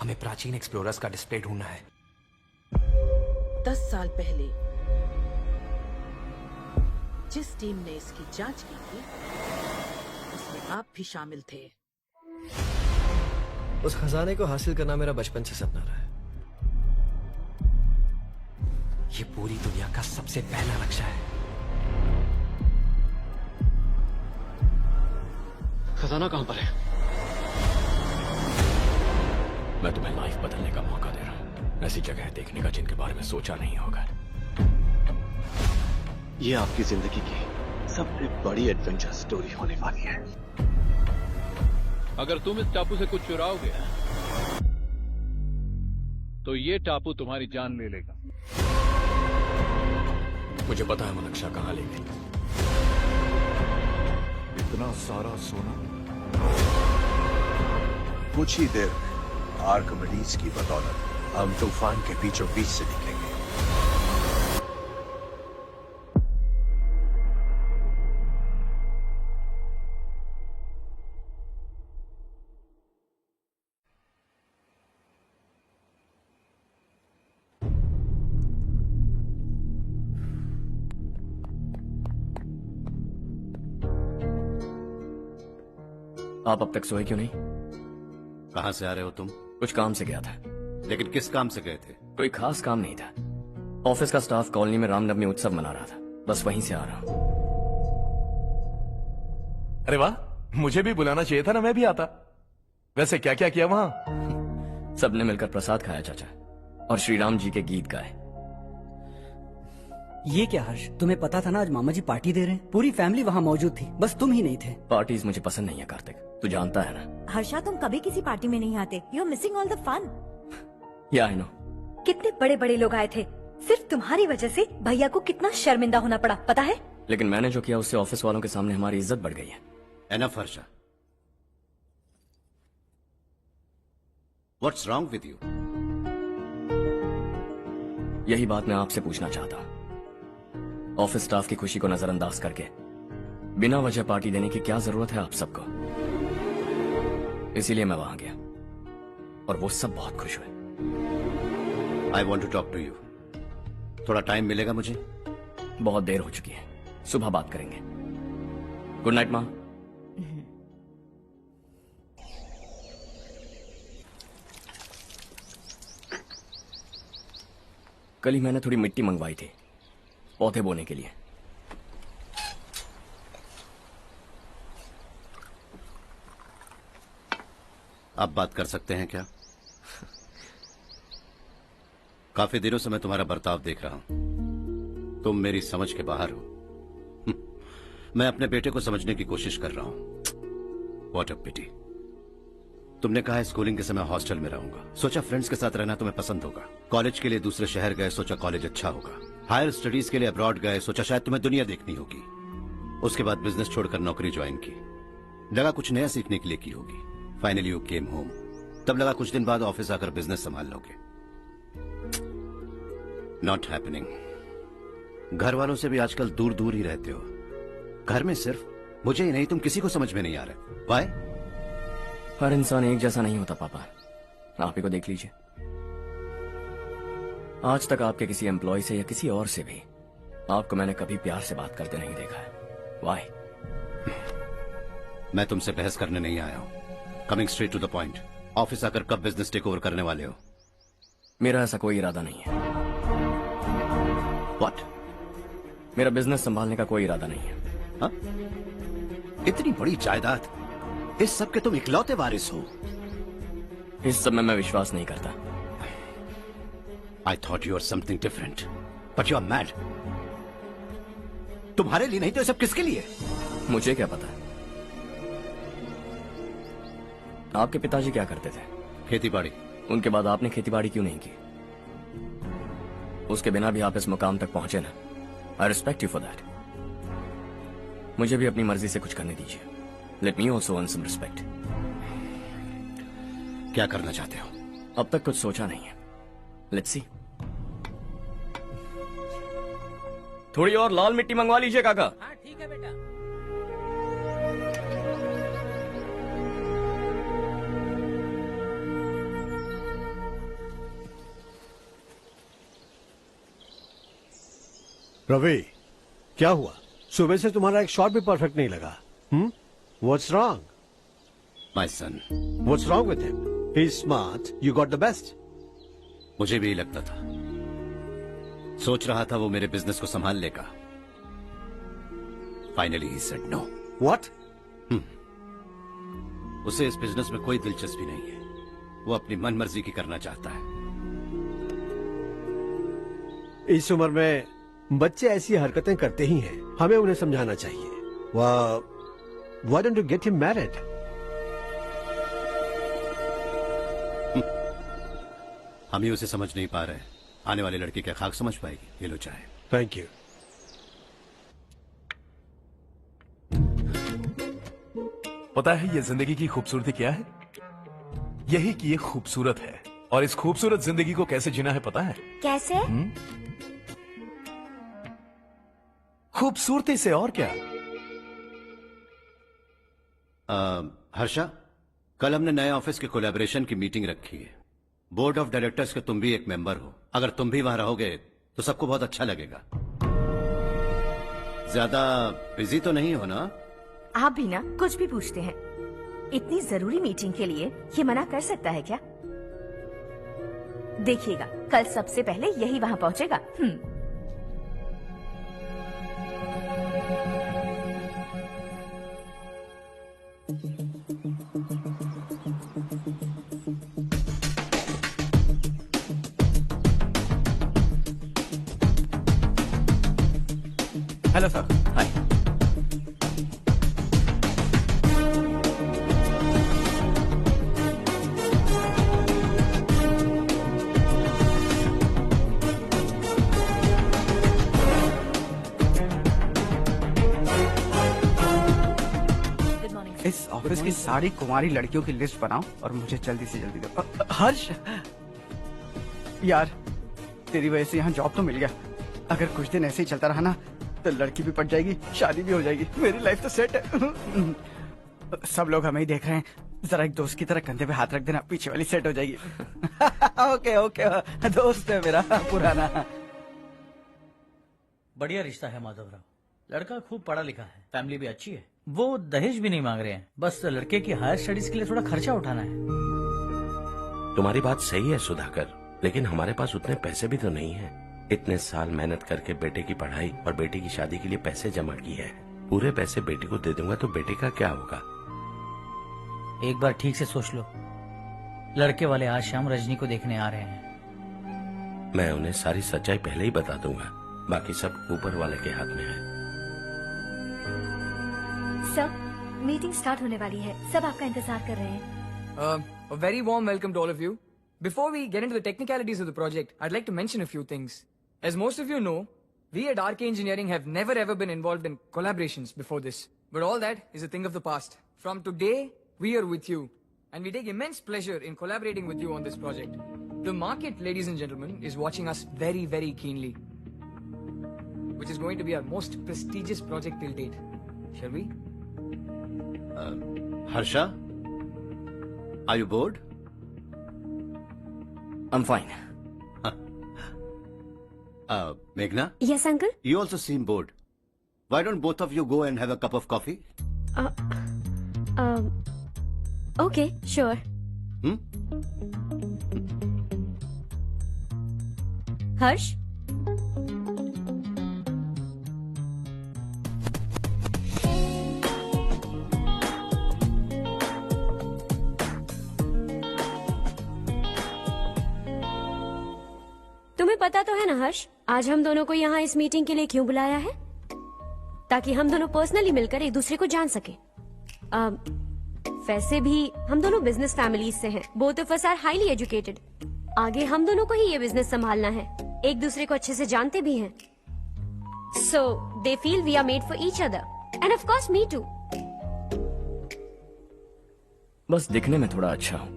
हमें प्राचीन एक्सप्लोरर्स का डिस्प्ले ढूंढना है। 10 साल पहले जिस टीम ने इसकी जांच की थी उसमें आप भी शामिल थे। उस खजाने को हासिल करना मेरा बचपन से सपना रहा है। ये पूरी दुनिया का सबसे पहला लक्ष्य है। खजाना कहां पर है? मैं तुम्हें लाइफ बदलने का मौका दे रहा हूं, ऐसी जगह देखने का जिनके बारे में सोचा नहीं होगा। ये आपकी जिंदगी की सबसे बड़ी एडवेंचर स्टोरी होने वाली है। अगर तुम इस टापू से कुछ चुराओगे तो ये टापू तुम्हारी जान ले लेगा। मुझे पता है वो नक्शा कहां ले गई। इतना सारा सोना कुछ ही देर में आर्किमिडीज की बदौलत हम तूफान के बीचों बीच से निकलेंगे। आप अब तक सोए क्यों नहीं? कहां से आ रहे हो तुम? कुछ काम से गया था। लेकिन किस काम से गए थे? कोई खास काम नहीं था। ऑफिस का स्टाफ कॉलोनी में रामनवमी उत्सव मना रहा था, बस वहीं से आ रहा हूं। अरे वाह, मुझे भी बुलाना चाहिए था ना, मैं भी आता। वैसे क्या क्या किया वहां? सबने मिलकर प्रसाद खाया चाचा, और श्री राम जी के गीत गाए। ये क्या हर्ष, तुम्हें पता था ना आज मामा जी पार्टी दे रहे हैं? पूरी फैमिली वहाँ मौजूद थी, बस तुम ही नहीं थे। पार्टीज मुझे पसंद नहीं है कार्तिक, तू जानता है ना। हर्षा, तुम कभी किसी पार्टी में नहीं आते। You are missing all the fun. Yeah I no. कितने बड़े बड़े लोग आए थे, सिर्फ तुम्हारी वजह से भैया को कितना शर्मिंदा होना पड़ा, पता है? लेकिन मैंने जो किया उससे ऑफिस वालों के सामने हमारी इज्जत बढ़ गई है। Enough Harsha, what's wrong with you? यही बात मैं आपसे पूछना चाहता हूँ। ऑफिस स्टाफ की खुशी को नजरअंदाज करके बिना वजह पार्टी देने की क्या जरूरत है आप सबको? इसीलिए मैं वहां गया और वो सब बहुत खुश हुए। I want to talk to you. थोड़ा टाइम मिलेगा मुझे? बहुत देर हो चुकी है, सुबह बात करेंगे। गुड नाइट माँ। कल ही मैंने थोड़ी मिट्टी मंगवाई थी पौधे बोने के लिए। आप बात कर सकते हैं क्या? काफी दिनों से मैं तुम्हारा बर्ताव देख रहा हूं। तुम मेरी समझ के बाहर हो। मैं अपने बेटे को समझने की कोशिश कर रहा हूं। व्हाट अ पिटी। तुमने कहा स्कूलिंग के समय हॉस्टल में रहूंगा, सोचा फ्रेंड्स के साथ रहना तुम्हें पसंद होगा। कॉलेज के लिए दूसरे शहर गए, सोचा कॉलेज अच्छा होगा। हायर स्टडीज के लिए अब्रॉड गए, सोचा शायद तुम्हें दुनिया देखनी होगी। उसके बाद बिजनेस छोड़कर नौकरी ज्वाइन की, लगा कुछ नया सीखने के लिए की होगी। फाइनली यू केम होम, तब लगा कुछ दिन बाद ऑफिस आकर बिजनेस संभाल लोगे। Not happening. घर वालों से भी आजकल दूर दूर ही रहते हो। घर में सिर्फ मुझे ही नहीं, तुम किसी को समझ में नहीं आ रहे। वाई? हर इंसान एक जैसा नहीं होता पापा, आप ही को देख लीजिए। आज तक आपके किसी एम्प्लॉय से या किसी और से भी आपको मैंने कभी प्यार से बात करते नहीं देखा है। वाई? मैं तुमसे बहस करने नहीं आया हूं। Coming straight to the point, office आकर कब बिजनेस टेक ओवर करने वाले हो? मेरा ऐसा कोई इरादा नहीं है। व्हाट? मेरा बिजनेस संभालने का कोई इरादा नहीं है। हा? इतनी बड़ी जायदाद, इस सब के तुम इकलौते वारिस हो। इस सब में मैं विश्वास नहीं करता। I thought you were something different, but you are mad. तुम्हारे लिए नहीं तो ये सब किसके लिए? मुझे क्या पता। आपके पिताजी क्या करते थे? खेतीबाड़ी। उनके बाद आपने खेतीबाड़ी क्यों नहीं की? उसके बिना भी आप इस मुकाम तक पहुंचे ना। I respect you for that. मुझे भी अपनी मर्जी से कुछ करने दीजिए। Let me also earn some respect. क्या करना चाहते हो? अब तक कुछ सोचा नहीं है। Let's see. थोड़ी और लाल मिट्टी मंगवा लीजिए काका। हाँ ठीक है बेटा। रवि, क्या हुआ? सुबह से तुम्हारा एक शॉट भी परफेक्ट नहीं लगा। What's wrong? My son, What's wrong with him? He's smart. You got the best. मुझे भी लगता था, सोच रहा था वो मेरे बिजनेस को संभाल लेगा। Finally he said no. What? उसे इस बिजनेस में कोई दिलचस्पी नहीं है, वो अपनी मनमर्जी की करना चाहता है। इस उम्र में बच्चे ऐसी हरकतें करते ही हैं, हमें उन्हें समझाना चाहिए। Why don't you get him married? हम ही उसे समझ नहीं पा रहे, आने वाली लड़की क्या खाक समझ पाएगी? ये लो चाहे। Thank you. पता है ये जिंदगी की खूबसूरती क्या है? यही कि ये खूबसूरत है, और इस खूबसूरत जिंदगी को कैसे जीना है पता है? कैसे? खूबसूरती से, और क्या। हर्षा, कल हमने नए ऑफिस के कोलैबोरेशन की मीटिंग रखी है। बोर्ड ऑफ डायरेक्टर्स के तुम भी एक मेंबर हो। अगर तुम भी वहां रहोगे तो सबको बहुत अच्छा लगेगा। ज्यादा बिजी तो नहीं हो ना? आप भी ना कुछ भी पूछते हैं। इतनी जरूरी मीटिंग के लिए ये मना कर सकता है क्या? देखिएगा, कल सबसे पहले यही वहां पहुंचेगा। Hello sir. हाय। इस ऑफिस की सारी कुंवारी लड़कियों की लिस्ट बनाओ और मुझे जल्दी से जल्दी दो। हर्ष, यार तेरी वजह से यहाँ जॉब तो मिल गया। अगर कुछ दिन ऐसे ही चलता रहा ना तो लड़की भी पट जाएगी, शादी भी हो जाएगी, मेरी लाइफ तो सेट है। सब लोग हमें ही देख रहे हैं, जरा एक दोस्त की तरह कंधे पे हाथ रख देना, पीछे वाली सेट हो जाएगी। ओके ओके, दोस्त है मेरा पुराना। बढ़िया रिश्ता है माधव राव। लड़का खूब पढ़ा लिखा है, फैमिली भी अच्छी है। वो दहेज भी नहीं मांग रहे हैं, बस लड़के की हायर स्टडीज के लिए थोड़ा खर्चा उठाना है। तुम्हारी बात सही है सुधाकर, लेकिन हमारे पास उतने पैसे भी तो नहीं है। इतने साल मेहनत करके बेटे की पढ़ाई और बेटे की शादी के लिए पैसे जमा किए हैं। पूरे पैसे बेटे को दे दूंगा तो बेटे का क्या होगा? एक बार ठीक से सोच लो। लड़के वाले आज शाम रजनी को देखने आ रहे हैं। मैं उन्हें सारी सच्चाई पहले ही बता दूंगा, बाकी सब ऊपर वाले के हाथ में है। सर, मीटिंग स्टार्ट होने वाली है, सब आपका इंतजार कर रहे हैं। A very warm welcome to all of you. Before we get into the technicalities of the project, I'd like to mention a few things. As most of you know, we at RK Engineering have never ever been involved in collaborations before this. But all that is a thing of the past. From today, we are with you. And we take immense pleasure in collaborating with you on this project. The market, ladies and gentlemen, is watching us very, very keenly. Which is going to be our most prestigious project till date. Shall we? Harsha, are you bored? I'm fine. Meghna? Yes, uncle? You also seem bored. Why don't both of you go and have a cup of coffee? Okay, sure. Harsh? तुम्हें पता तो है ना हर्ष, आज हम दोनों को यहाँ इस मीटिंग के लिए क्यों बुलाया है? ताकि हम दोनों पर्सनली मिलकर एक दूसरे को जान सके। वैसे भी हम दोनों बिजनेस फैमिलीज से हैं। Both of us are highly educated. आगे हम दोनों को ही ये बिजनेस संभालना है, एक दूसरे को अच्छे से जानते भी हैं। So they feel we are made for each other and of course me too. बस दिखने में थोड़ा अच्छा हूं,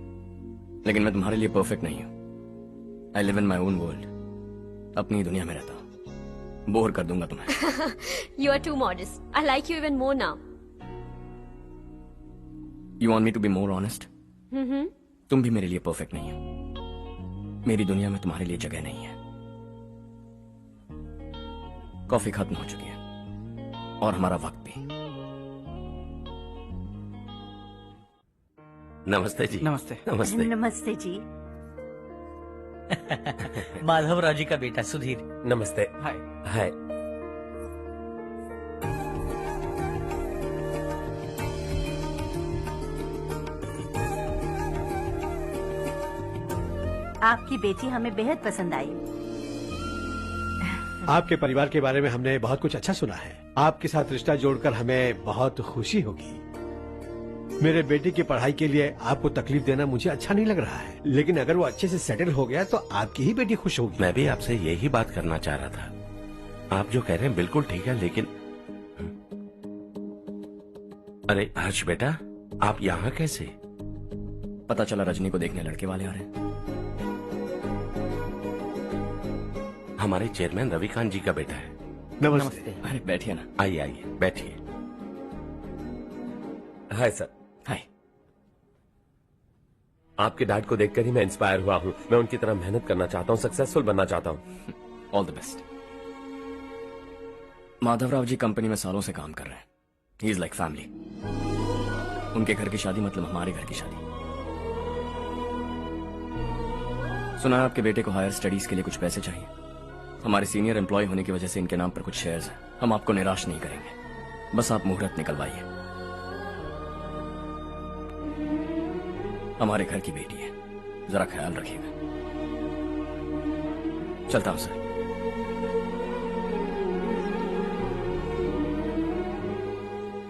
लेकिन मैं तुम्हारे लिए परफेक्ट नहीं हूं। I live in my own world, अपनी दुनिया में रहता हूं। बोर कर दूंगा तुम्हें। You are too modest. I like you even more now. You want me to be more honest? तुम भी मेरे लिए परफेक्ट नहीं हो। मेरी दुनिया में तुम्हारे लिए जगह नहीं है। कॉफी खत्म हो चुकी है और हमारा वक्त भी। नमस्ते जी। नमस्ते। नमस्ते। नमस्ते जी। माधवराव जी का बेटा सुधीर। नमस्ते। हाय। हाय। आपकी बेटी हमें बेहद पसंद आई। आपके परिवार के बारे में हमने बहुत कुछ अच्छा सुना है। आपके साथ रिश्ता जोड़कर हमें बहुत खुशी होगी। मेरे बेटे की पढ़ाई के लिए आपको तकलीफ देना मुझे अच्छा नहीं लग रहा है, लेकिन अगर वो अच्छे से सेटल हो गया तो आपकी ही बेटी खुश होगी। मैं भी आपसे यही बात करना चाह रहा था। आप जो कह रहे हैं बिल्कुल ठीक है, लेकिन अरे हर्ष बेटा, आप यहाँ कैसे? पता चला रजनी को देखने लड़के वाले आ रहे हैं। हमारे चेयरमैन रविकांत जी का बेटा है। नमस्ते। अरे बैठिए ना। आइए आइए बैठिए। Hi sir. हाय। आपके डैड को देखकर ही मैं इंस्पायर हुआ हूँ। मैं उनकी तरह मेहनत करना चाहता हूँ, सक्सेसफुल बनना चाहता हूँ। All the best. Madhavrao ji company में सालों से काम कर रहे हैं। He is like family. उनके घर की शादी मतलब हमारे घर की शादी। सुना है आपके बेटे को हायर स्टडीज के लिए कुछ पैसे चाहिए। हमारे सीनियर एम्प्लॉय होने की वजह से इनके नाम पर कुछ शेयर्स हैं। हम आपको निराश नहीं करेंगे, बस आप मुहूर्त निकलवाइए। हमारे घर की बेटी है, जरा ख्याल रखिएगा। चलता हूं सर।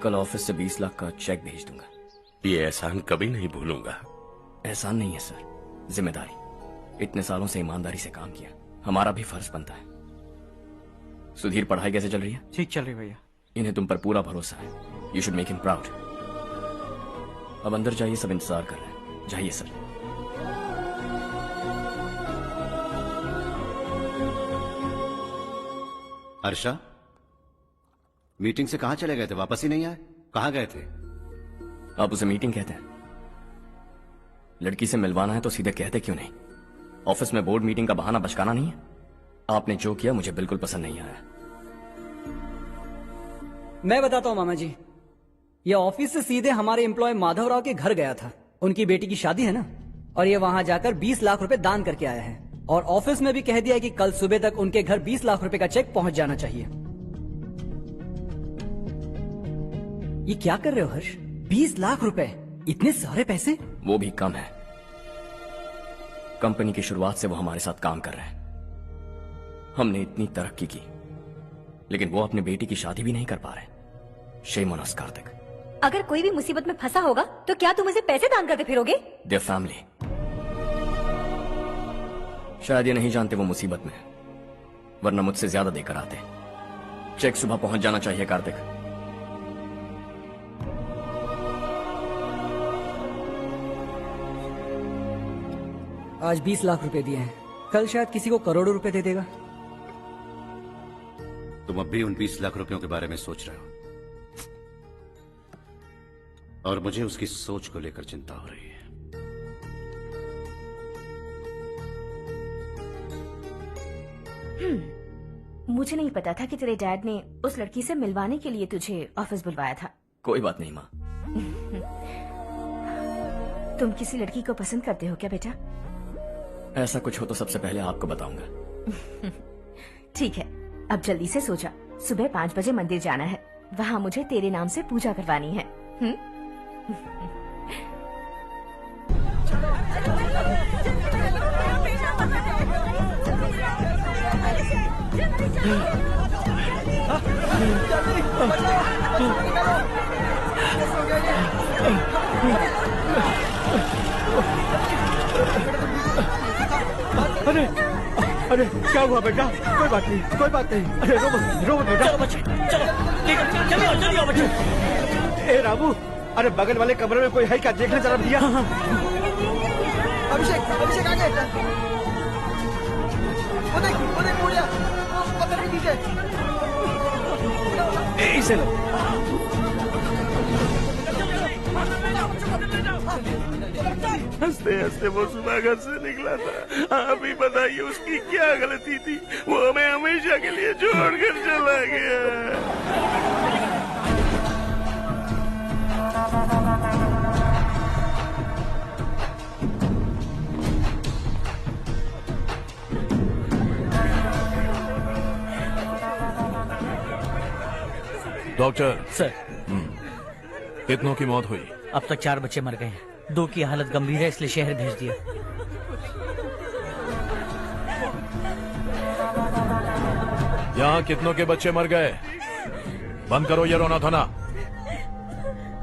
कल ऑफिस से 20 लाख का चेक भेज दूंगा। ये एहसान कभी नहीं भूलूंगा। एहसान नहीं है सर, जिम्मेदारी। इतने सालों से ईमानदारी से काम किया, हमारा भी फर्ज बनता है। सुधीर, पढ़ाई कैसे चल रही है? ठीक चल रही भैया। इन्हें तुम पर पूरा भरोसा है। You should make him proud. अब अंदर जाइए, सब इंतजार कर रहे हैं। जाइए सर। हर्षा, मीटिंग से कहाँ चले गए थे? वापस ही नहीं आए? कहाँ गए थे? आप उसे मीटिंग कहते हैं? लड़की से मिलवाना है तो सीधे कहते क्यों नहीं? ऑफिस में बोर्ड मीटिंग का बहाना बचकाना नहीं है। आपने जो किया मुझे बिल्कुल पसंद नहीं आया। मैं बताता हूँ मामा जी, ये ऑफिस से सीधे हमारे एम्प्लॉय माधवराव के घर गया था। उनकी बेटी की शादी है ना, और ये वहां जाकर 20 लाख रुपए दान करके आया है। और ऑफिस में भी कह दिया है कि कल सुबह तक उनके घर 20 लाख रुपए का चेक पहुंच जाना चाहिए। ये क्या कर रहे हो हर्ष? 20 लाख रुपए, इतने सारे पैसे? वो भी कम है। कंपनी की शुरुआत से वो हमारे साथ काम कर रहे हैं। हमने इतनी तरक्की की, लेकिन वो अपनी बेटी की शादी भी नहीं कर पा रहे। Shame on us Kartik. अगर कोई भी मुसीबत में फंसा होगा तो क्या तुम उसे पैसे दान करते फिरोगे? Their family. शायद ये नहीं जानते वो मुसीबत में है, वरना मुझसे ज्यादा देकर आते। चेक सुबह पहुंच जाना चाहिए कार्तिक। आज 20 लाख रुपए दिए हैं, कल शायद किसी को करोड़ों रुपए दे देगा। तुम अब भी उन 20 लाख रुपयों के बारे में सोच रहे हो, और मुझे उसकी सोच को लेकर चिंता हो रही है। मुझे नहीं पता था कि तेरे डैड ने उस लड़की से मिलवाने के लिए तुझे ऑफिस बुलवाया था। कोई बात नहीं माँ। तुम किसी लड़की को पसंद करते हो क्या बेटा? ऐसा कुछ हो तो सबसे पहले आपको बताऊंगा। ठीक है, अब जल्दी से सो जा। सुबह 5 बजे मंदिर जाना है, वहाँ मुझे तेरे नाम से पूजा करवानी है। अरे अरे क्या हुआ बेटा? कोई बात नहीं, कोई बात नहीं। अरे रो मत बेटा। चलो बच्चे, चलो जल्दी आओ बच्चे। ए रामू, अरे बगल वाले कमरे में कोई है क्या? देखने जरा भैया। अभिषेक, अभिषेक आ गए। वो देख मुड़िया, वो पत्थर के नीचे। इसे लो। हंसते हंसते वो सुबह घर से निकला था। आप ही बताइए उसकी क्या गलती थी, वो हमें हमेशा के लिए छोड़कर चला गया। डॉक्टर सर, कितनों की मौत हुई? अब तक 4 बच्चे मर गए हैं, 2 की हालत गंभीर है, इसलिए शहर भेज दिया। यहाँ कितनों के बच्चे मर गए? बंद करो ये रोना धोना।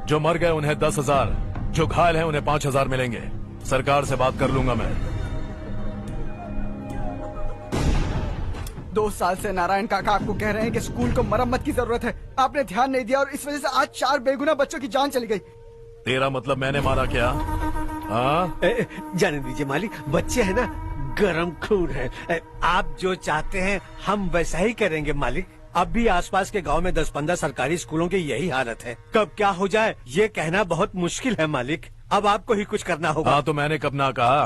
जो मर गए उन्हें 10,000, जो घायल हैं उन्हें 5,000 मिलेंगे। सरकार से बात कर लूंगा मैं। 2 साल से नारायण काका आपको कह रहे हैं कि स्कूल को मरम्मत की जरूरत है। आपने ध्यान नहीं दिया और इस वजह से आज 4 बेगुनाह बच्चों की जान चली गई। तेरा मतलब मैंने मारा क्या? हाँ, जाने दीजिए मालिक, बच्चे हैं ना, गरम खून है। आप जो चाहते हैं हम वैसा ही करेंगे मालिक। अब भी आसपास के गांव में 10-15 सरकारी स्कूलों की यही हालत है। कब क्या हो जाए ये कहना बहुत मुश्किल है मालिक। अब आपको ही कुछ करना होगा। हाँ तो मैंने कब ना कहा।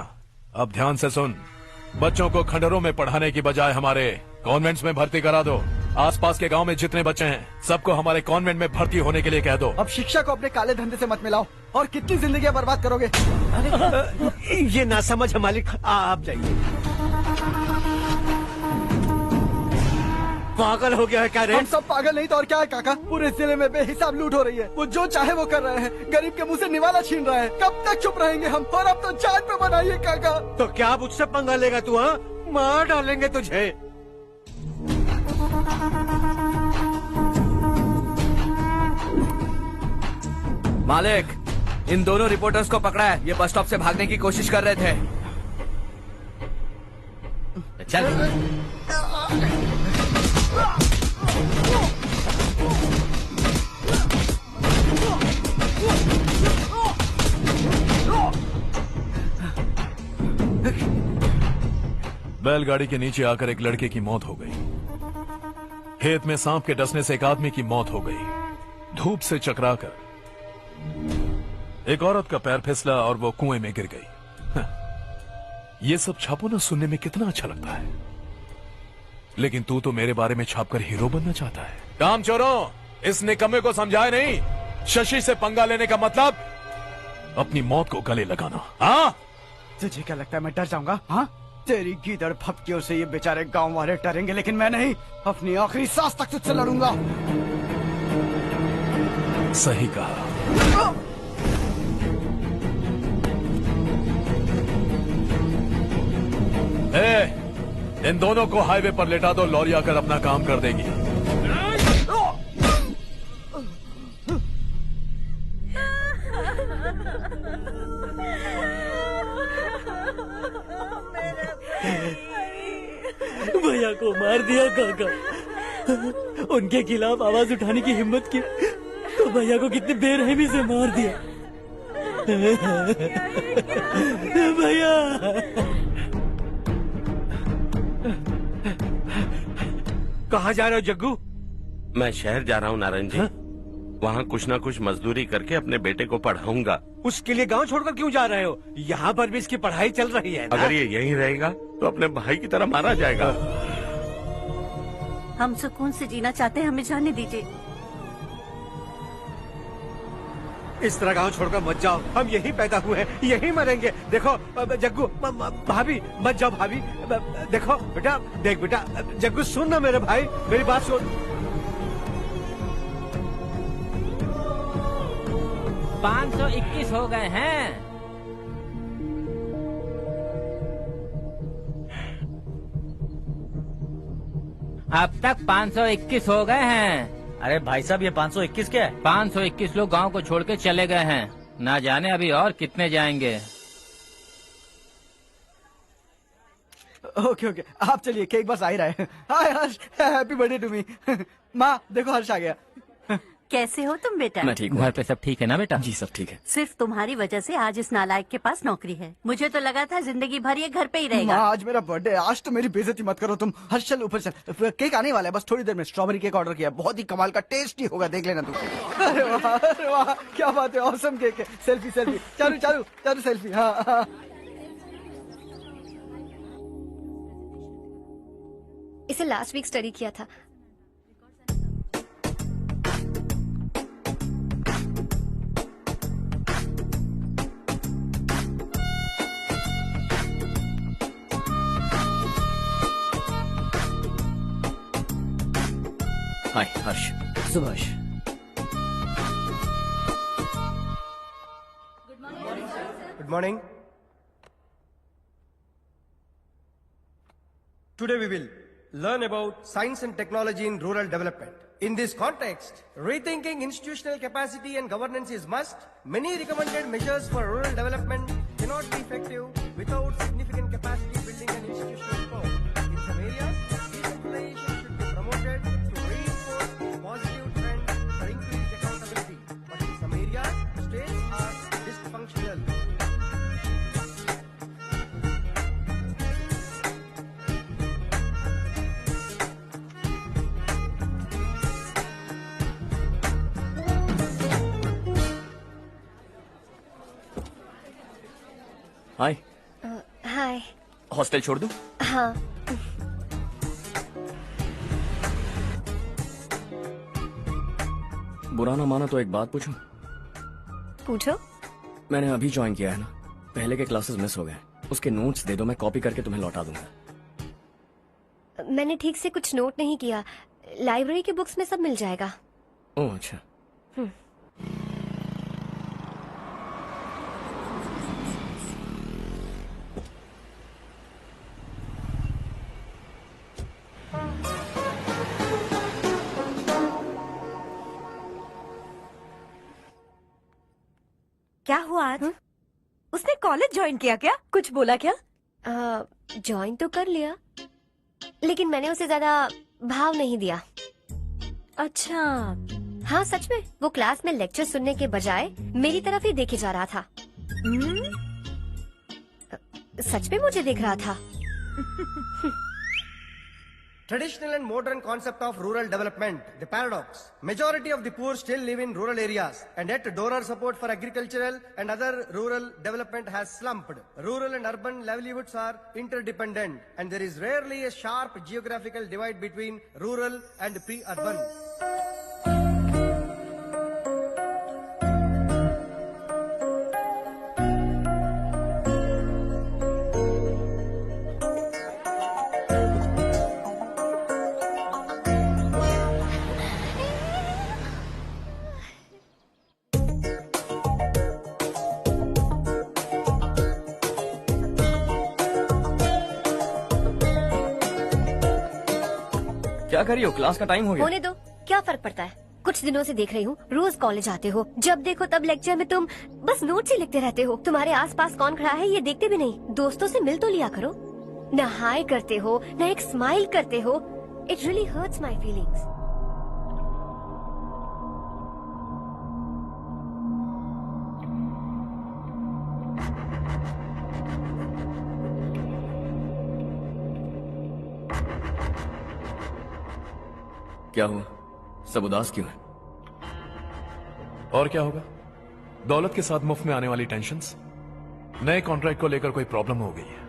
अब ध्यान से सुन, बच्चों को खंडरों में पढ़ाने की बजाय हमारे कॉन्वेंट्स में भर्ती करा दो। आसपास के गांव में जितने बच्चे हैं सबको हमारे कॉन्वेंट में भर्ती होने के लिए कह दो। अब शिक्षा को अपने काले धंधे से मत मिलाओ और कितनी जिंदगियां बर्बाद करोगे। ये ना समझ है मालिक, आप जाइए। पागल हो गया है क्या रे? हम सब पागल नहीं तो और क्या है काका। पूरे जिले में बेहिसाब लूट हो रही है। वो जो चाहे वो कर रहे हैं, गरीब के मुंह से निवाला छीन रहा है। कब तक चुप रहेंगे हम? और अब तो जान पे बनाइए काका। तो क्या मुझसे पंगा लेगा तू? हाँ, मार डालेंगे तुझे। मालिक, इन दोनों रिपोर्टर्स को पकड़ा है। ये बस स्टॉप से भागने की कोशिश कर रहे थे। चल। बैलगाड़ी के नीचे आकर एक लड़के की मौत हो गई। खेत में सांप के डसने से एक आदमी की मौत हो गई। धूप से चकराकर एक औरत का पैर फिसला और वो कुएं में गिर गई। ये सब छापो ना, सुनने में कितना अच्छा लगता है। लेकिन तू तो मेरे बारे में छापकर हीरो बनना चाहता है। काम चोरों, इस निकम्मे को समझाए नहीं। शशि से पंगा लेने का मतलब अपनी मौत को गले लगाना। हाँ, तुझे क्या लगता है मैं डर जाऊंगा? हाँ, तेरी गीदड़ फपकियों से ये बेचारे गांव वाले डरेंगे, लेकिन मैं नहीं। अपनी आखिरी सांस तक तुझसे लड़ूंगा। सही कहा। इन दोनों को हाईवे पर लेटा दो, लॉरी आकर अपना काम कर देगी। भैया को मार दिया काका। उनके खिलाफ आवाज उठाने की हिम्मत की तो भैया को कितनी बेरहमी से मार दिया। भैया कहाँ जा रहे हो जग्गू? मैं शहर जा रहा हूँ नारायण जी। वहाँ कुछ ना कुछ मजदूरी करके अपने बेटे को पढ़ाऊंगा। उसके लिए गांव छोड़कर क्यों जा रहे हो? यहाँ पर भी इसकी पढ़ाई चल रही है ना? अगर ये यहीं रहेगा तो अपने भाई की तरह मारा जाएगा। हम सुकून से जीना चाहते हैं, हमें जाने दीजिए। इस तरह गांव छोड़कर मत जाओ, हम यहीं पैदा हुए हैं, यहीं मरेंगे। देखो जग्गू, भाभी मत जाओ भाभी। देखो बेटा, देख बेटा, जग्गू सुन ना मेरे भाई, मेरी बात सुन। 521 हो गए हैं। अब तक 521 हो गए हैं। अरे भाई साहब, ये 521 क्या है? 521 लोग गांव को छोड़ के चले गए हैं। ना जाने अभी और कितने जाएंगे। ओके ओके, आप चलिए, केक बस आ ही रहा है। हाय हर्ष, हैप्पी बर्थडे टू मी। माँ देखो, हर्ष आ गया। कैसे हो तुम बेटा? मैं ठीक हूँ। घर पे सब ठीक है ना बेटा? जी सब ठीक है। सिर्फ तुम्हारी वजह से आज इस नालायक के पास नौकरी है। मुझे तो लगा था जिंदगी भर ये घर पे ही रहेगा। माँ, आज मेरा बर्थडे है, आज तो मेरी बेइज्जती मत करो तुम। हर्ष चल ऊपर चल, केक आने वाला है बस थोड़ी देर में। स्ट्रॉबेरी केक ऑर्डर किया, बहुत ही कमाल का टेस्टी होगा, देख लेना तुम। अरे वाह, क्या बात है, ऑसम केक है। सेल्फी सेल्फी, चालू चालू चालू सेल्फी। हाँ। इसे लास्ट वीक स्टडी किया था। हाय हर्ष। Subhash. Good morning. Today we will learn about science and technology in rural development. In this context, rethinking institutional capacity and governance is must. Many recommended measures for rural development cannot be effective without significant capacity building and institutional reform. In some areas, decentralization should be promoted to reinforce positive trends for increased accountability. But in some areas, states are dysfunctional. Hi. Hi. Hostel छोड़ दूं? हाँ। बुरा ना माना तो एक बात पूछूं? पूछो। मैंने अभी ज्वाइन किया है ना, पहले के क्लासेस मिस हो गए। उसके नोट्स दे दो, मैं कॉपी करके तुम्हें लौटा दूंगा। मैंने ठीक से कुछ नोट नहीं किया। लाइब्रेरी के बुक्स में सब मिल जाएगा। ओह अच्छा। क्या हुआ आज? उसने कॉलेज ज्वाइन किया क्या? कुछ बोला क्या? ज्वाइन तो कर लिया, लेकिन मैंने उसे ज्यादा भाव नहीं दिया। अच्छा। हाँ सच में, वो क्लास में लेक्चर सुनने के बजाय मेरी तरफ ही देखे जा रहा था। सच में मुझे देख रहा था। Traditional and modern concept of rural development, the paradox. Majority of the poor still live in rural areas, and yet donor support for agricultural and other rural development has slumped. Rural and urban livelihoods are interdependent, and there is rarely a sharp geographical divide between rural and pre-urban. क्या कर रही हो? Class का time हो गया। होने दो, क्या फर्क पड़ता है। कुछ दिनों से देख रही हूँ, रोज कॉलेज आते हो, जब देखो तब लेक्चर में तुम बस नोट्स ही लिखते रहते हो। तुम्हारे आसपास कौन खड़ा है ये देखते भी नहीं। दोस्तों से मिल तो लिया करो। न हाय करते हो, न एक स्माइल करते हो। It really hurts my feelings. क्या हुआ? सब उदास क्यों है? और क्या होगा? दौलत के साथ मुफ्त में आने वाली टेंशन्स। नए कॉन्ट्रैक्ट को लेकर कोई प्रॉब्लम हो गई है।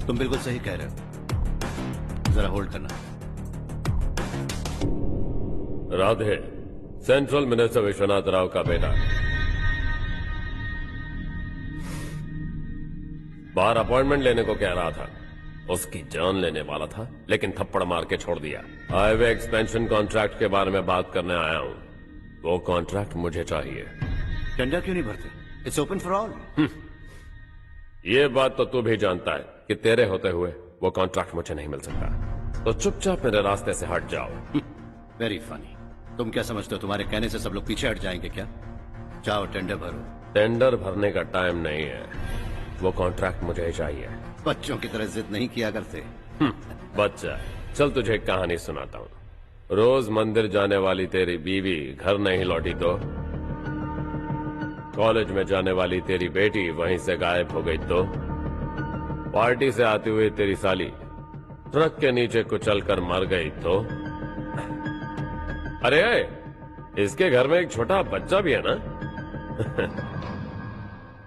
तुम बिल्कुल सही कह रहे हो, जरा होल्ड करना। राधे, सेंट्रल मिनिस्टर विश्वनाथ राव का बेटा। बाहर अपॉइंटमेंट लेने को कह रहा था। उसकी जान लेने वाला था, लेकिन थप्पड़ मार के छोड़ दिया। हाईवे एक्सपेंशन कॉन्ट्रैक्ट के बारे में बात करने आया हूं। वो कॉन्ट्रैक्ट मुझे चाहिए। टेंडर क्यों नहीं भरते? It's open for all. ये बात तो तू भी जानता है कि तेरे होते हुए वो कॉन्ट्रैक्ट मुझे नहीं मिल सकता। तो चुपचाप मेरे रास्ते से हट जाओ। Very funny. तुम क्या समझते हो तुम्हारे कहने से सब लोग पीछे हट जाएंगे क्या? जाओ टेंडर भरो। टेंडर भरने का टाइम नहीं है, वो कॉन्ट्रैक्ट मुझे ही चाहिए। बच्चों की तरह जिद नहीं किया करते। बच्चा, चल तुझे एक कहानी सुनाता हूँ। रोज मंदिर जाने वाली तेरी बीवी घर नहीं लौटी तो, कॉलेज में जाने वाली तेरी बेटी वहीं से गायब हो गई तो, पार्टी से आती हुई तेरी साली ट्रक के नीचे कुचलकर मर गई तो, अरे इसके घर में एक छोटा बच्चा भी है ना।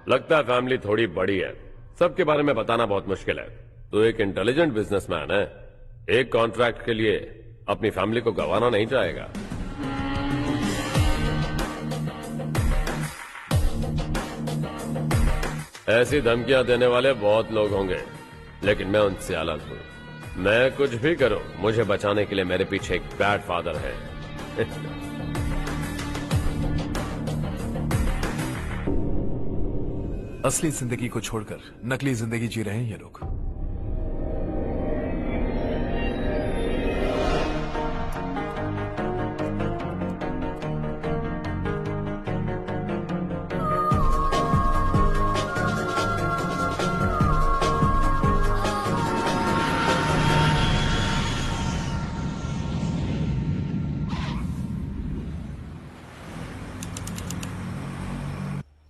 लगता है फैमिली थोड़ी बड़ी है, सबके बारे में बताना बहुत मुश्किल है। तो एक इंटेलिजेंट बिजनेसमैन है, एक कॉन्ट्रैक्ट के लिए अपनी फैमिली को गंवाना नहीं चाहेगा। ऐसी धमकियां देने वाले बहुत लोग होंगे, लेकिन मैं उनसे अलग हूं। मैं कुछ भी करूं, मुझे बचाने के लिए मेरे पीछे एक बैड फादर है। असली जिंदगी को छोड़कर नकली जिंदगी जी रहे हैं ये लोग।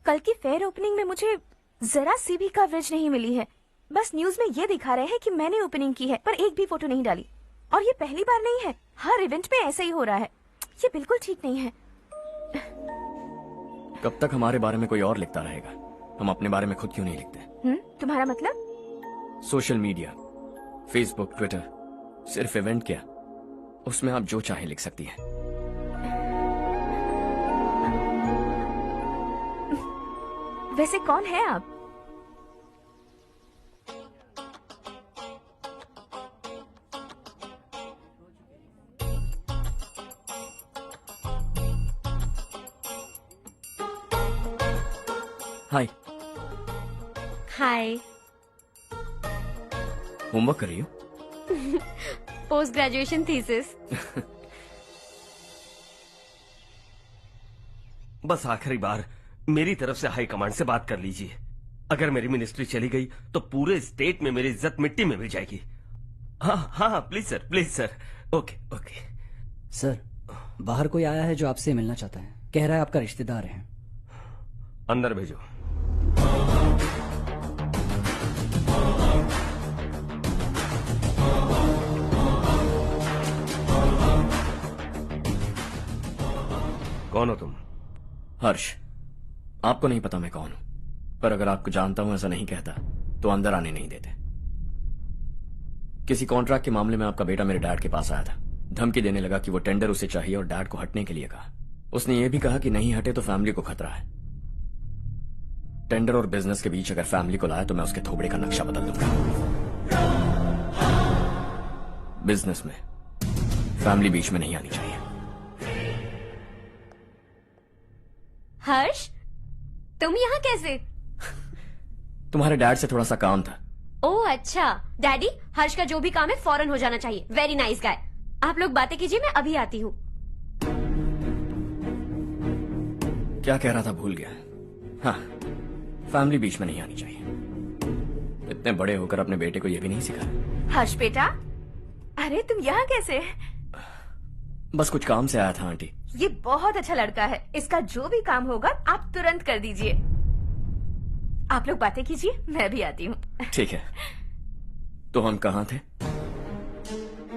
कल की फेयर ओपनिंग में मुझे जरा सी भी कवरेज नहीं मिली है। बस न्यूज में ये दिखा रहे हैं कि मैंने ओपनिंग की है, पर एक भी फोटो नहीं डाली। और ये पहली बार नहीं है, हर इवेंट में ऐसा ही हो रहा है। ये बिल्कुल ठीक नहीं है। कब तक हमारे बारे में कोई और लिखता रहेगा? हम अपने बारे में खुद क्यों नहीं लिखते? तुम्हारा मतलब? सोशल मीडिया, फेसबुक, ट्विटर, सिर्फ इवेंट क्या, उसमें आप जो चाहे लिख सकती हैं। वैसे कौन है आप? हाय। हाय। होमवर्क कर रही हो? Post graduation thesis. बस आखिरी बार मेरी तरफ से हाई कमांड से बात कर लीजिए। अगर मेरी मिनिस्ट्री चली गई तो पूरे स्टेट में मेरी इज्जत मिट्टी में मिल जाएगी। हाँ हाँ please sir, please sir. Okay okay sir, बाहर कोई आया है जो आपसे मिलना चाहता है। कह रहा है आपका रिश्तेदार है। अंदर भेजो। कौन हो तुम? हर्ष। आपको नहीं पता मैं कौन हूं, पर अगर आपको जानता हूं ऐसा नहीं कहता तो अंदर आने नहीं देते। किसी कॉन्ट्रैक्ट के मामले में आपका बेटा मेरे डैड के पास आया था। धमकी देने लगा कि वो टेंडर उसे चाहिए और डैड को हटने के लिए कहा। उसने ये भी कहा कि नहीं हटे तो फैमिली को खतरा है। टेंडर और बिजनेस के बीच अगर फैमिली को लाया तो मैं उसके थोबड़े का नक्शा बदल दूंगा। बिजनेस में फैमिली बीच में नहीं आनी चाहिए। हर्ष, तुम यहाँ कैसे? तुम्हारे डैड से थोड़ा सा काम था। ओह अच्छा। डैडी, हर्ष का जो भी काम है फौरन हो जाना चाहिए। Very nice guy. आप लोग बातें कीजिए, मैं अभी आती हूँ। क्या कह रहा था भूल गया। हाँ, फैमिली बीच में नहीं आनी चाहिए। इतने बड़े होकर अपने बेटे को यह भी नहीं सिखाया। हर्ष बेटा, अरे तुम यहाँ कैसे? बस कुछ काम से आया था आंटी। ये बहुत अच्छा लड़का है। इसका जो भी काम होगा आप तुरंत कर दीजिए। आप लोग बातें कीजिए, मैं भी आती हूँ। ठीक है। तो हम कहाँ थे?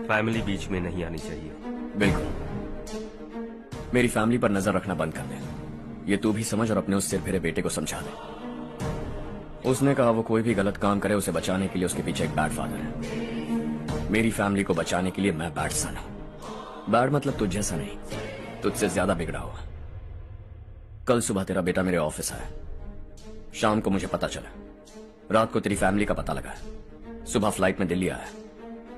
फैमिली बीच में नहीं आनी चाहिए। बिल्कुल। मेरी फैमिली पर नजर रखना बंद कर दे। ये तू भी समझ और अपने उस सिर फिरे बेटे को समझा दे। उसने कहा वो कोई भी गलत काम करे उसे बचाने के लिए उसके पीछे एक बैड फादर है। मेरी फैमिली को बचाने के लिए मैं बैड सन हूं। बैड मतलब तुझ जैसा नहीं, तुझसे ज्यादा बिगड़ा हुआ। कल सुबह तेरा बेटा मेरे ऑफिस आया। शाम को मुझे पता चला। रात को तेरी फैमिली का पता लगा। सुबह फ्लाइट में दिल्ली आया।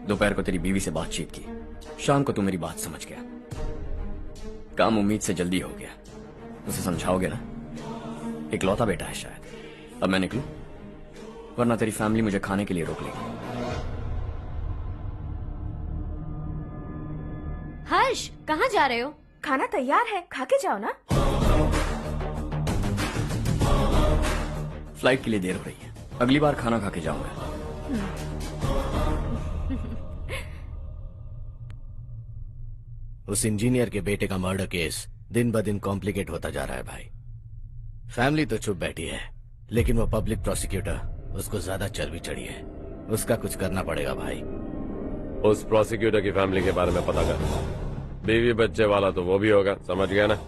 दोपहर को तेरी बीवी से बातचीत की। शाम को तू मेरी बात समझ गया। काम उम्मीद से जल्दी हो गया। उसे समझाओगे ना? इकलौता बेटा है शायद। अब मैं निकलूं, वरना तेरी फैमिली मुझे खाने के लिए रोक लेगी। हर्ष, कहाँ जा रहे हो? खाना तैयार है, खा के जाओ ना। फ्लाइट के लिए देर हो रही है। अगली बार खाना खा के जाऊंगा। उस इंजीनियर के बेटे का मर्डर केस दिन ब दिन कॉम्प्लिकेट होता जा रहा है भाई। फैमिली तो चुप बैठी है, लेकिन वो पब्लिक प्रोसिक्यूटर उसको ज्यादा चर्बी चढ़ी है। उसका कुछ करना पड़ेगा भाई। उस प्रोसिक्यूटर की फैमिली के बारे में पता कर। बीवी बच्चे वाला तो वो भी होगा, समझ गया ना?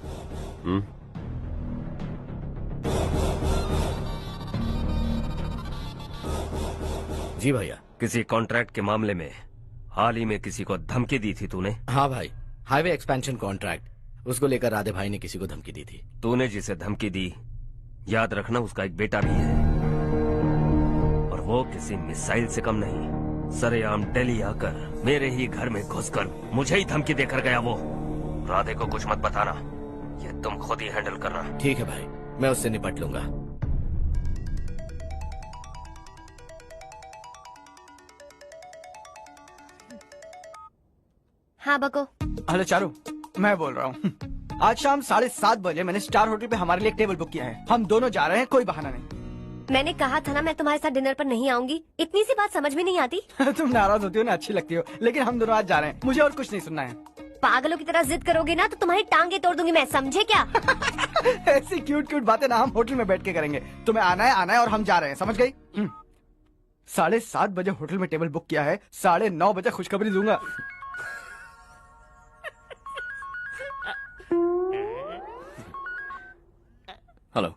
जी भैया। किसी कॉन्ट्रैक्ट के मामले में हाल ही में किसी को धमकी दी थी तूने? हाँ भाई, हाईवे एक्सपेंशन कॉन्ट्रैक्ट, उसको लेकर राधे भाई ने किसी को धमकी दी थी। तूने जिसे धमकी दी, याद रखना उसका एक बेटा भी है, और वो किसी मिसाइल से कम नहीं। सरेआम दिल्ली आकर मेरे ही घर में घुसकर मुझे ही धमकी देकर गया वो। राधे को कुछ मत बताना, ये तुम खुद ही हैंडल करना। ठीक है भाई, मैं उससे निपट लूंगा। हाँ बको। हेलो चारू, मैं बोल रहा हूँ। आज शाम 7:30 बजे मैंने स्टार होटल पे हमारे लिए एक टेबल बुक किया है। हम दोनों जा रहे हैं, कोई बहाना नहीं। मैंने कहा था ना मैं तुम्हारे साथ डिनर पर नहीं आऊंगी। इतनी सी बात समझ में नहीं आती? तुम नाराज होती हो ना, अच्छी लगती हो, लेकिन हम दोनों आज जा रहे हैं। मुझे और कुछ नहीं सुनना है। पागलों की तरह जिद करोगे ना तो तुम्हारी टांगे तोड़ दूंगी मैं, समझे क्या? ऐसी क्यूट क्यूट बातें ना हम होटल में बैठ के करेंगे। तुम्हें आना है और हम जा रहे हैं, समझ गई? 7:30 बजे होटल में टेबल बुक किया है, 9:30 बजे खुशखबरी दूंगा। हेलो।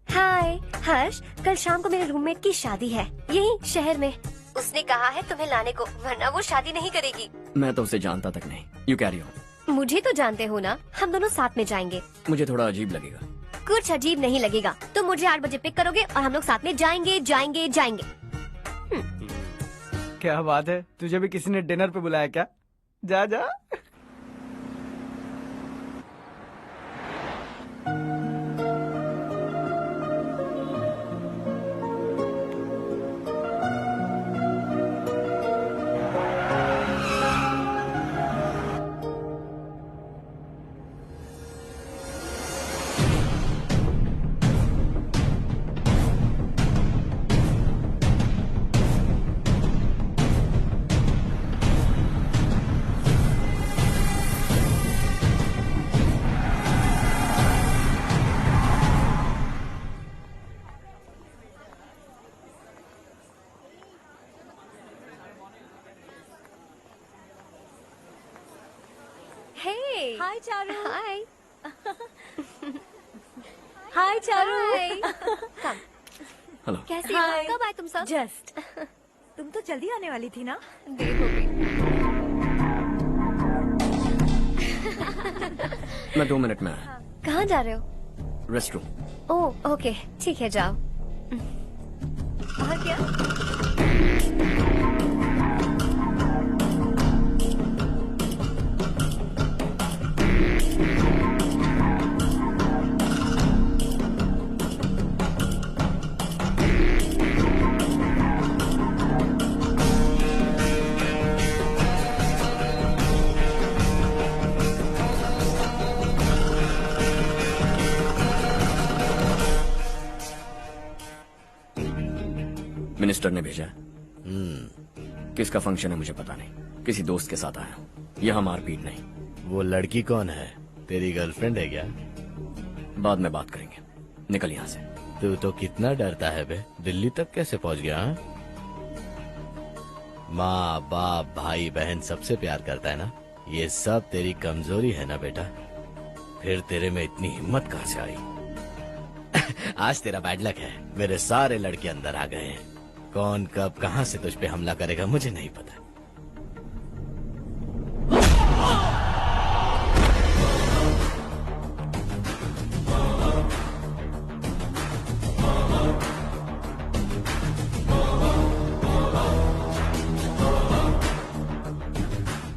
हाय हर्ष, कल शाम को मेरे रूममेट की शादी है यही शहर में। उसने कहा है तुम्हें लाने को, वरना वो शादी नहीं करेगी। मैं तो उसे जानता तक नहीं। You carry on. मुझे तो जानते हो ना, हम दोनों साथ में जाएंगे। मुझे थोड़ा अजीब लगेगा। कुछ अजीब नहीं लगेगा। तुम मुझे 8 बजे पिक करोगे और हम लोग साथ में जाएंगे जाएंगे जाएंगे। क्या बात है, तुझे भी किसी ने डिनर पे बुलाया क्या? जा जा। हाय चारू। हाय। हाय चारू। हेलो। कैसी हो? कब आए तुम सब? जस्ट। तुम तो जल्दी आने वाली थी ना? देर हो गई। मैं 2 मिनट में आया। कहाँ जा रहे हो? रेस्टरूम। ओह ओके, ठीक है जाओ। और क्या? मिनिस्टर ने भेजा। किसका फंक्शन है मुझे पता नहीं, किसी दोस्त के साथ आया हूँ। यहाँ मारपीट नहीं। वो लड़की कौन है? तेरी गर्लफ्रेंड है क्या? बाद में बात करेंगे, निकल यहाँ से। तू तो कितना डरता है बे, दिल्ली तक कैसे पहुँच गया? माँ बाप भाई बहन सबसे प्यार करता है ना, ये सब तेरी कमजोरी है ना बेटा। फिर तेरे में इतनी हिम्मत कहाँ से आई? आज तेरा बैड लक है, मेरे सारे लड़के अंदर आ गए हैं। कौन कब कहां से तुझ पे हमला करेगा मुझे नहीं पता।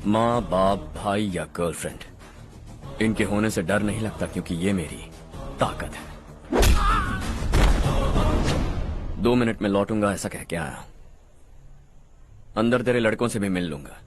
माँ बाप भाई या गर्लफ्रेंड, इनके होने से डर नहीं लगता, क्योंकि ये मेरी ताकत है। 2 मिनट में लौटूंगा ऐसा कह के आया हूं। अंदर तेरे लड़कों से भी मिल लूंगा।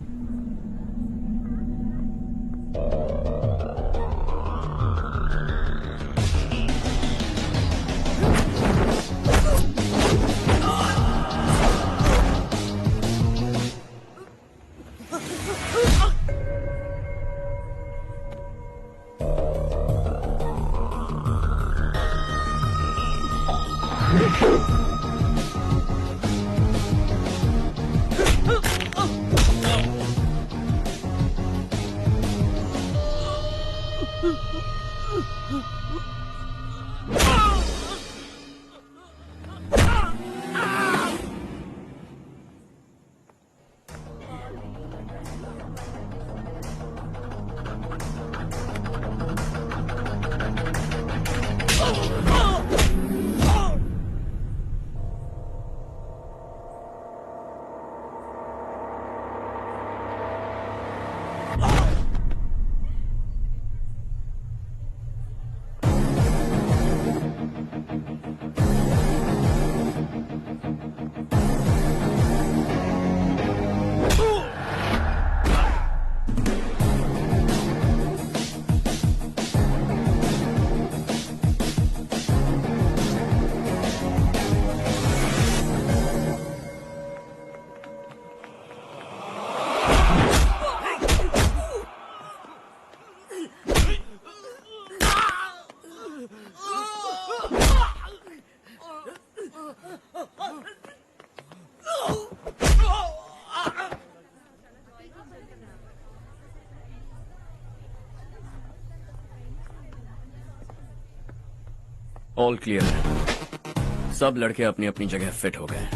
ऑल क्लियर है। सब लड़के अपनी अपनी जगह फिट हो गए।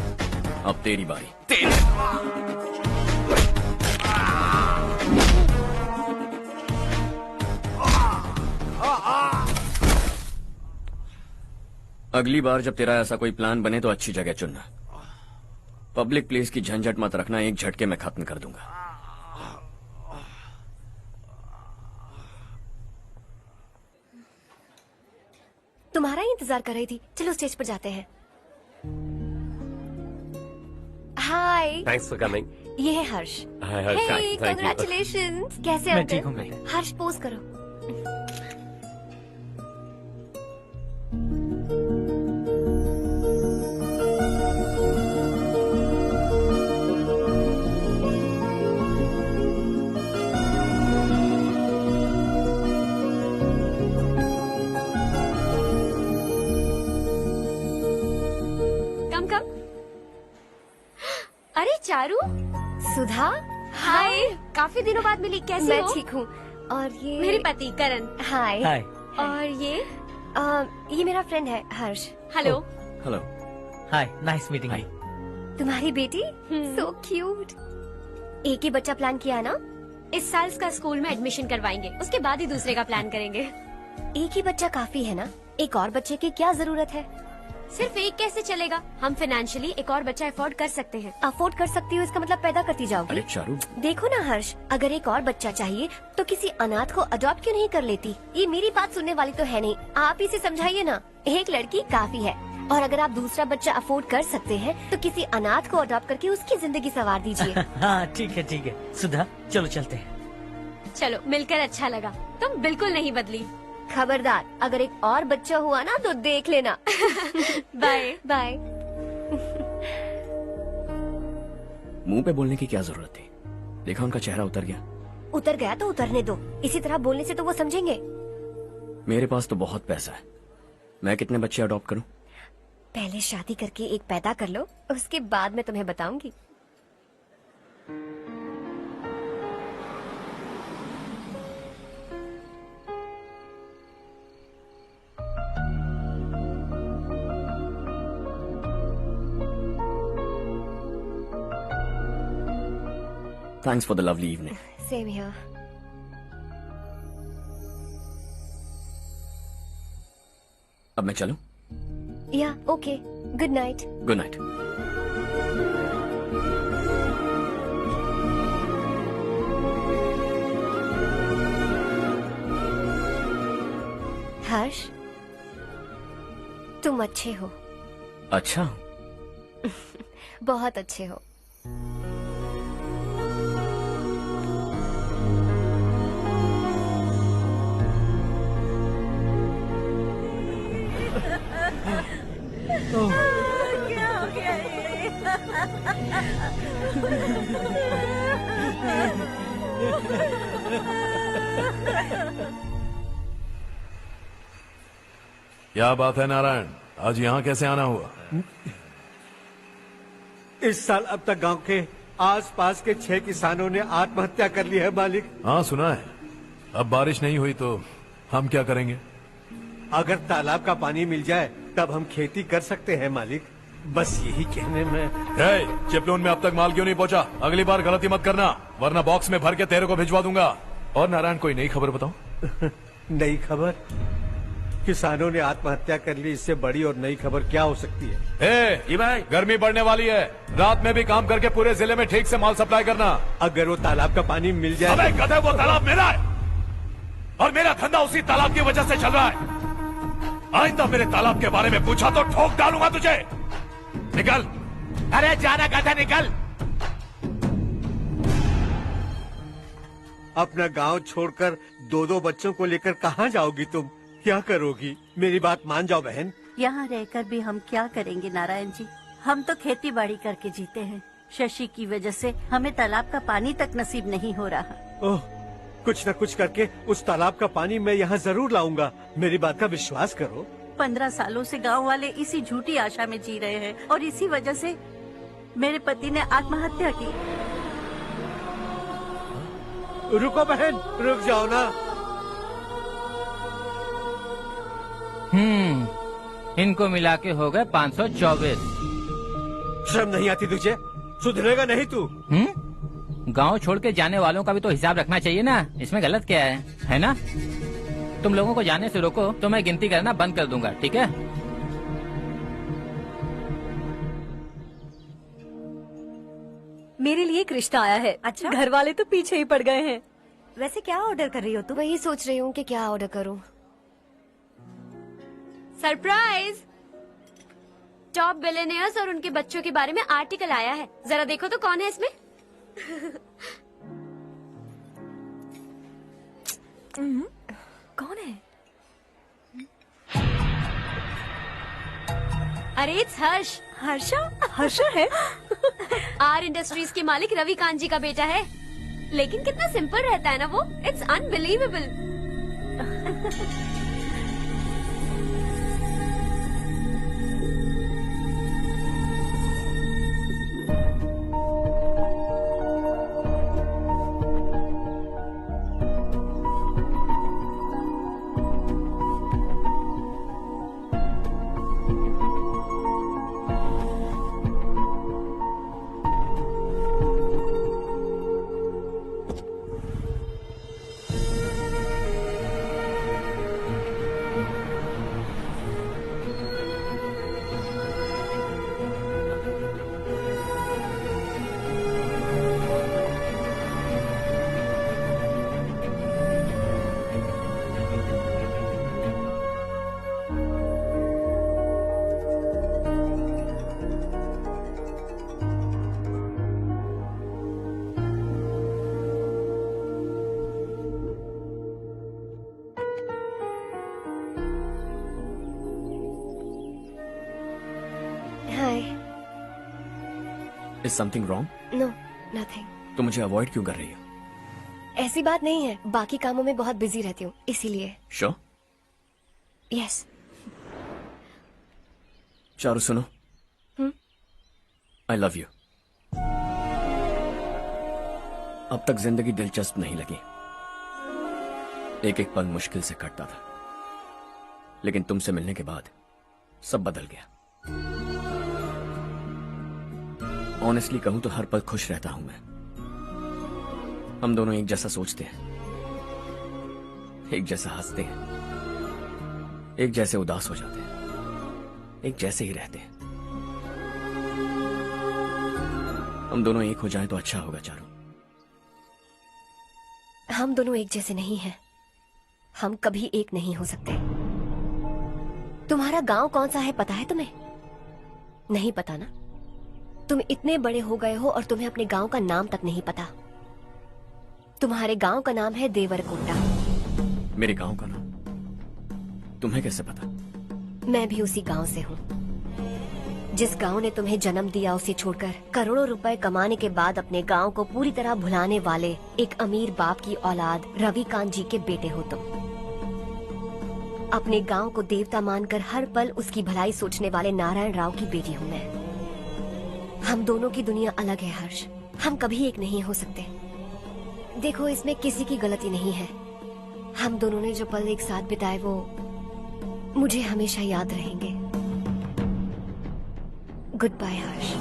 अब तेरी बारी। अगली बार जब तेरा ऐसा कोई प्लान बने तो अच्छी जगह चुनना। पब्लिक प्लेस की झंझट मत रखना, एक झटके में खत्म कर दूंगा। तुम्हारा ही इंतजार कर रही थी। चलो स्टेज पर जाते हैं। हाय, थैंक्स फॉर कमिंग। ये है हर्ष। हाय हर्ष, थैंक यू। कांग्रेचुलेशंस। कैसे मैं हो? ठीक हूँ, मैं। हर्ष पोज करो। अरे चारू, सुधा, हाय। काफी दिनों बाद मिली, कैसी मैं हो? ठीक हूँ। और ये मेरे पति करण। हाय। हाय। और ये मेरा फ्रेंड है Harsh. Hello. Hello. Hi, nice meeting you. तुम्हारी बेटी सो क्यूट। एक ही बच्चा प्लान किया ना? इस साल इसका स्कूल में एडमिशन करवाएंगे, उसके बाद ही दूसरे का प्लान करेंगे। एक ही बच्चा काफी है ना? एक और बच्चे की क्या जरूरत है? सिर्फ एक कैसे चलेगा? हम फाइनेंशियली एक और बच्चा अफोर्ड कर सकते हैं। अफोर्ड कर सकती हो इसका मतलब पैदा करती जाओगी? अरे चारू, देखो ना हर्ष, अगर एक और बच्चा चाहिए तो किसी अनाथ को अडॉप्ट क्यों नहीं कर लेती? ये मेरी बात सुनने वाली तो है नहीं, आप इसे समझाइए ना। एक लड़की काफी है, और अगर आप दूसरा बच्चा अफोर्ड कर सकते हैं तो किसी अनाथ को अडॉप्ट करके उसकी जिंदगी संवार दीजिए। हाँ ठीक है सुधा, चलो चलते हैं। चलो, मिलकर अच्छा लगा। तुम बिल्कुल नहीं बदली। खबरदार, अगर एक और बच्चा हुआ ना तो देख लेना। Bye bye. मुंह पे बोलने की क्या जरूरत थी? देखा उनका चेहरा उतर गया। उतर गया तो उतरने दो, इसी तरह बोलने से तो वो समझेंगे। मेरे पास तो बहुत पैसा है, मैं कितने बच्चे अडॉप्ट करूं? पहले शादी करके एक पैदा कर लो, उसके बाद मैं तुम्हें बताऊंगी। Thanks for the lovely evening. Same here. अब मैं चलूं? Yeah, okay. Good night. Good night. हर्ष, तुम अच्छे हो। अच्छा। बहुत अच्छे हो। क्या हो गया क्या बात है नारायण, आज यहाँ कैसे आना हुआ? इस साल अब तक गांव के आसपास के 6 किसानों ने आत्महत्या कर ली है मालिक। हाँ सुना है। अब बारिश नहीं हुई तो हम क्या करेंगे? अगर तालाब का पानी मिल जाए तब हम खेती कर सकते हैं मालिक। बस यही कहने में। चिपलून में अब तक माल क्यों नहीं पहुंचा? अगली बार गलती मत करना, वरना बॉक्स में भर के तेरे को भिजवा दूंगा। और नारायण, कोई नई खबर बताऊं? नई खबर? किसानों ने आत्महत्या कर ली, इससे बड़ी और नई खबर क्या हो सकती है? ये भाई, गर्मी बढ़ने वाली है, रात में भी काम करके पूरे जिले में ठीक से माल सप्लाई करना। अगर वो तालाब का पानी मिल जाए। अबे गधे, वो तालाब मेरा है और मेरा धंधा उसी तालाब की वजह से चल रहा है। आइंदा मेरे तालाब के बारे में पूछा तो ठोक डालूंगा तुझे। निकल। अरे जाना गधा, निकल। अपना गांव छोड़कर 2-2 बच्चों को लेकर कहाँ जाओगी तुम? क्या करोगी? मेरी बात मान जाओ बहन। यहाँ रहकर भी हम क्या करेंगे नारायण जी? हम तो खेती बाड़ी करके जीते हैं। शशि की वजह से हमें तालाब का पानी तक नसीब नहीं हो रहा। ओह, कुछ न कुछ करके उस तालाब का पानी मैं यहाँ जरूर लाऊंगा। मेरी बात का विश्वास करो। 15 सालों से गांव वाले इसी झूठी आशा में जी रहे हैं और इसी वजह से मेरे पति ने आत्महत्या की। रुको बहन, रुक जाओ ना। इनको मिला के हो गए 524। शर्म नहीं आती तुझे? सुधरेगा नहीं तू? गांव छोड़ के जाने वालों का भी तो हिसाब रखना चाहिए ना। इसमें गलत क्या है ना? तुम लोगों को जाने से रोको तो मैं गिनती करना बंद कर दूंगा, ठीक है? मेरे लिए एक रिश्ता आया है। अच्छा? घर वाले तो पीछे ही पड़ गए हैं। वैसे क्या ऑर्डर कर रही हो तुम? वही सोच रही हूँ कि क्या ऑर्डर करूँ। सरप्राइज! टॉप बिलियनियर्स और उनके बच्चों के बारे में आर्टिकल आया है। जरा देखो तो कौन है इसमें। कौन है? अरे इट्स हर्ष। हर्षा है? आर इंडस्ट्रीज के मालिक रवि कांत जी का बेटा है। लेकिन कितना सिंपल रहता है ना वो। It's unbelievable. Is something wrong? No, nothing. तो मुझे अवॉइड क्यों कर रही हो? ऐसी बात नहीं है, बाकी कामों में बहुत बिजी रहती हूँ इसीलिए। Sure? Yes. चारू सुनो। I love you. अब तक जिंदगी दिलचस्प नहीं लगी। एक एक पल मुश्किल से कटता था, लेकिन तुमसे मिलने के बाद सब बदल गया। ऑनेस्टली कहूं तो हर पल खुश रहता हूं मैं। हम दोनों एक जैसा सोचते हैं, एक जैसा हंसते हैं, एक जैसे उदास हो जाते हैं, एक जैसे ही रहते हैं। हम दोनों एक हो जाएं तो अच्छा होगा चारू। हम दोनों एक जैसे नहीं हैं। हम कभी एक नहीं हो सकते। तुम्हारा गांव कौन सा है पता है तुम्हें? नहीं पता ना? तुम इतने बड़े हो गए हो और तुम्हें अपने गांव का नाम तक नहीं पता। तुम्हारे गांव का नाम है देवरकोटा। मेरे गांव का नाम तुम्हें कैसे पता? मैं भी उसी गांव से हूँ। जिस गांव ने तुम्हें जन्म दिया उसे छोड़कर करोड़ों रुपए कमाने के बाद अपने गांव को पूरी तरह भुलाने वाले एक अमीर बाप की औलाद रवि कांत जी के बेटे हो तुम। अपने गांव को देवता मानकर हर पल उसकी भलाई सोचने वाले नारायण राव की बेटी हूँ मैं। हम दोनों की दुनिया अलग है हर्ष, हम कभी एक नहीं हो सकते। देखो, इसमें किसी की गलती नहीं है। हम दोनों ने जो पल एक साथ बिताए वो मुझे हमेशा याद रहेंगे। गुड बाय हर्ष।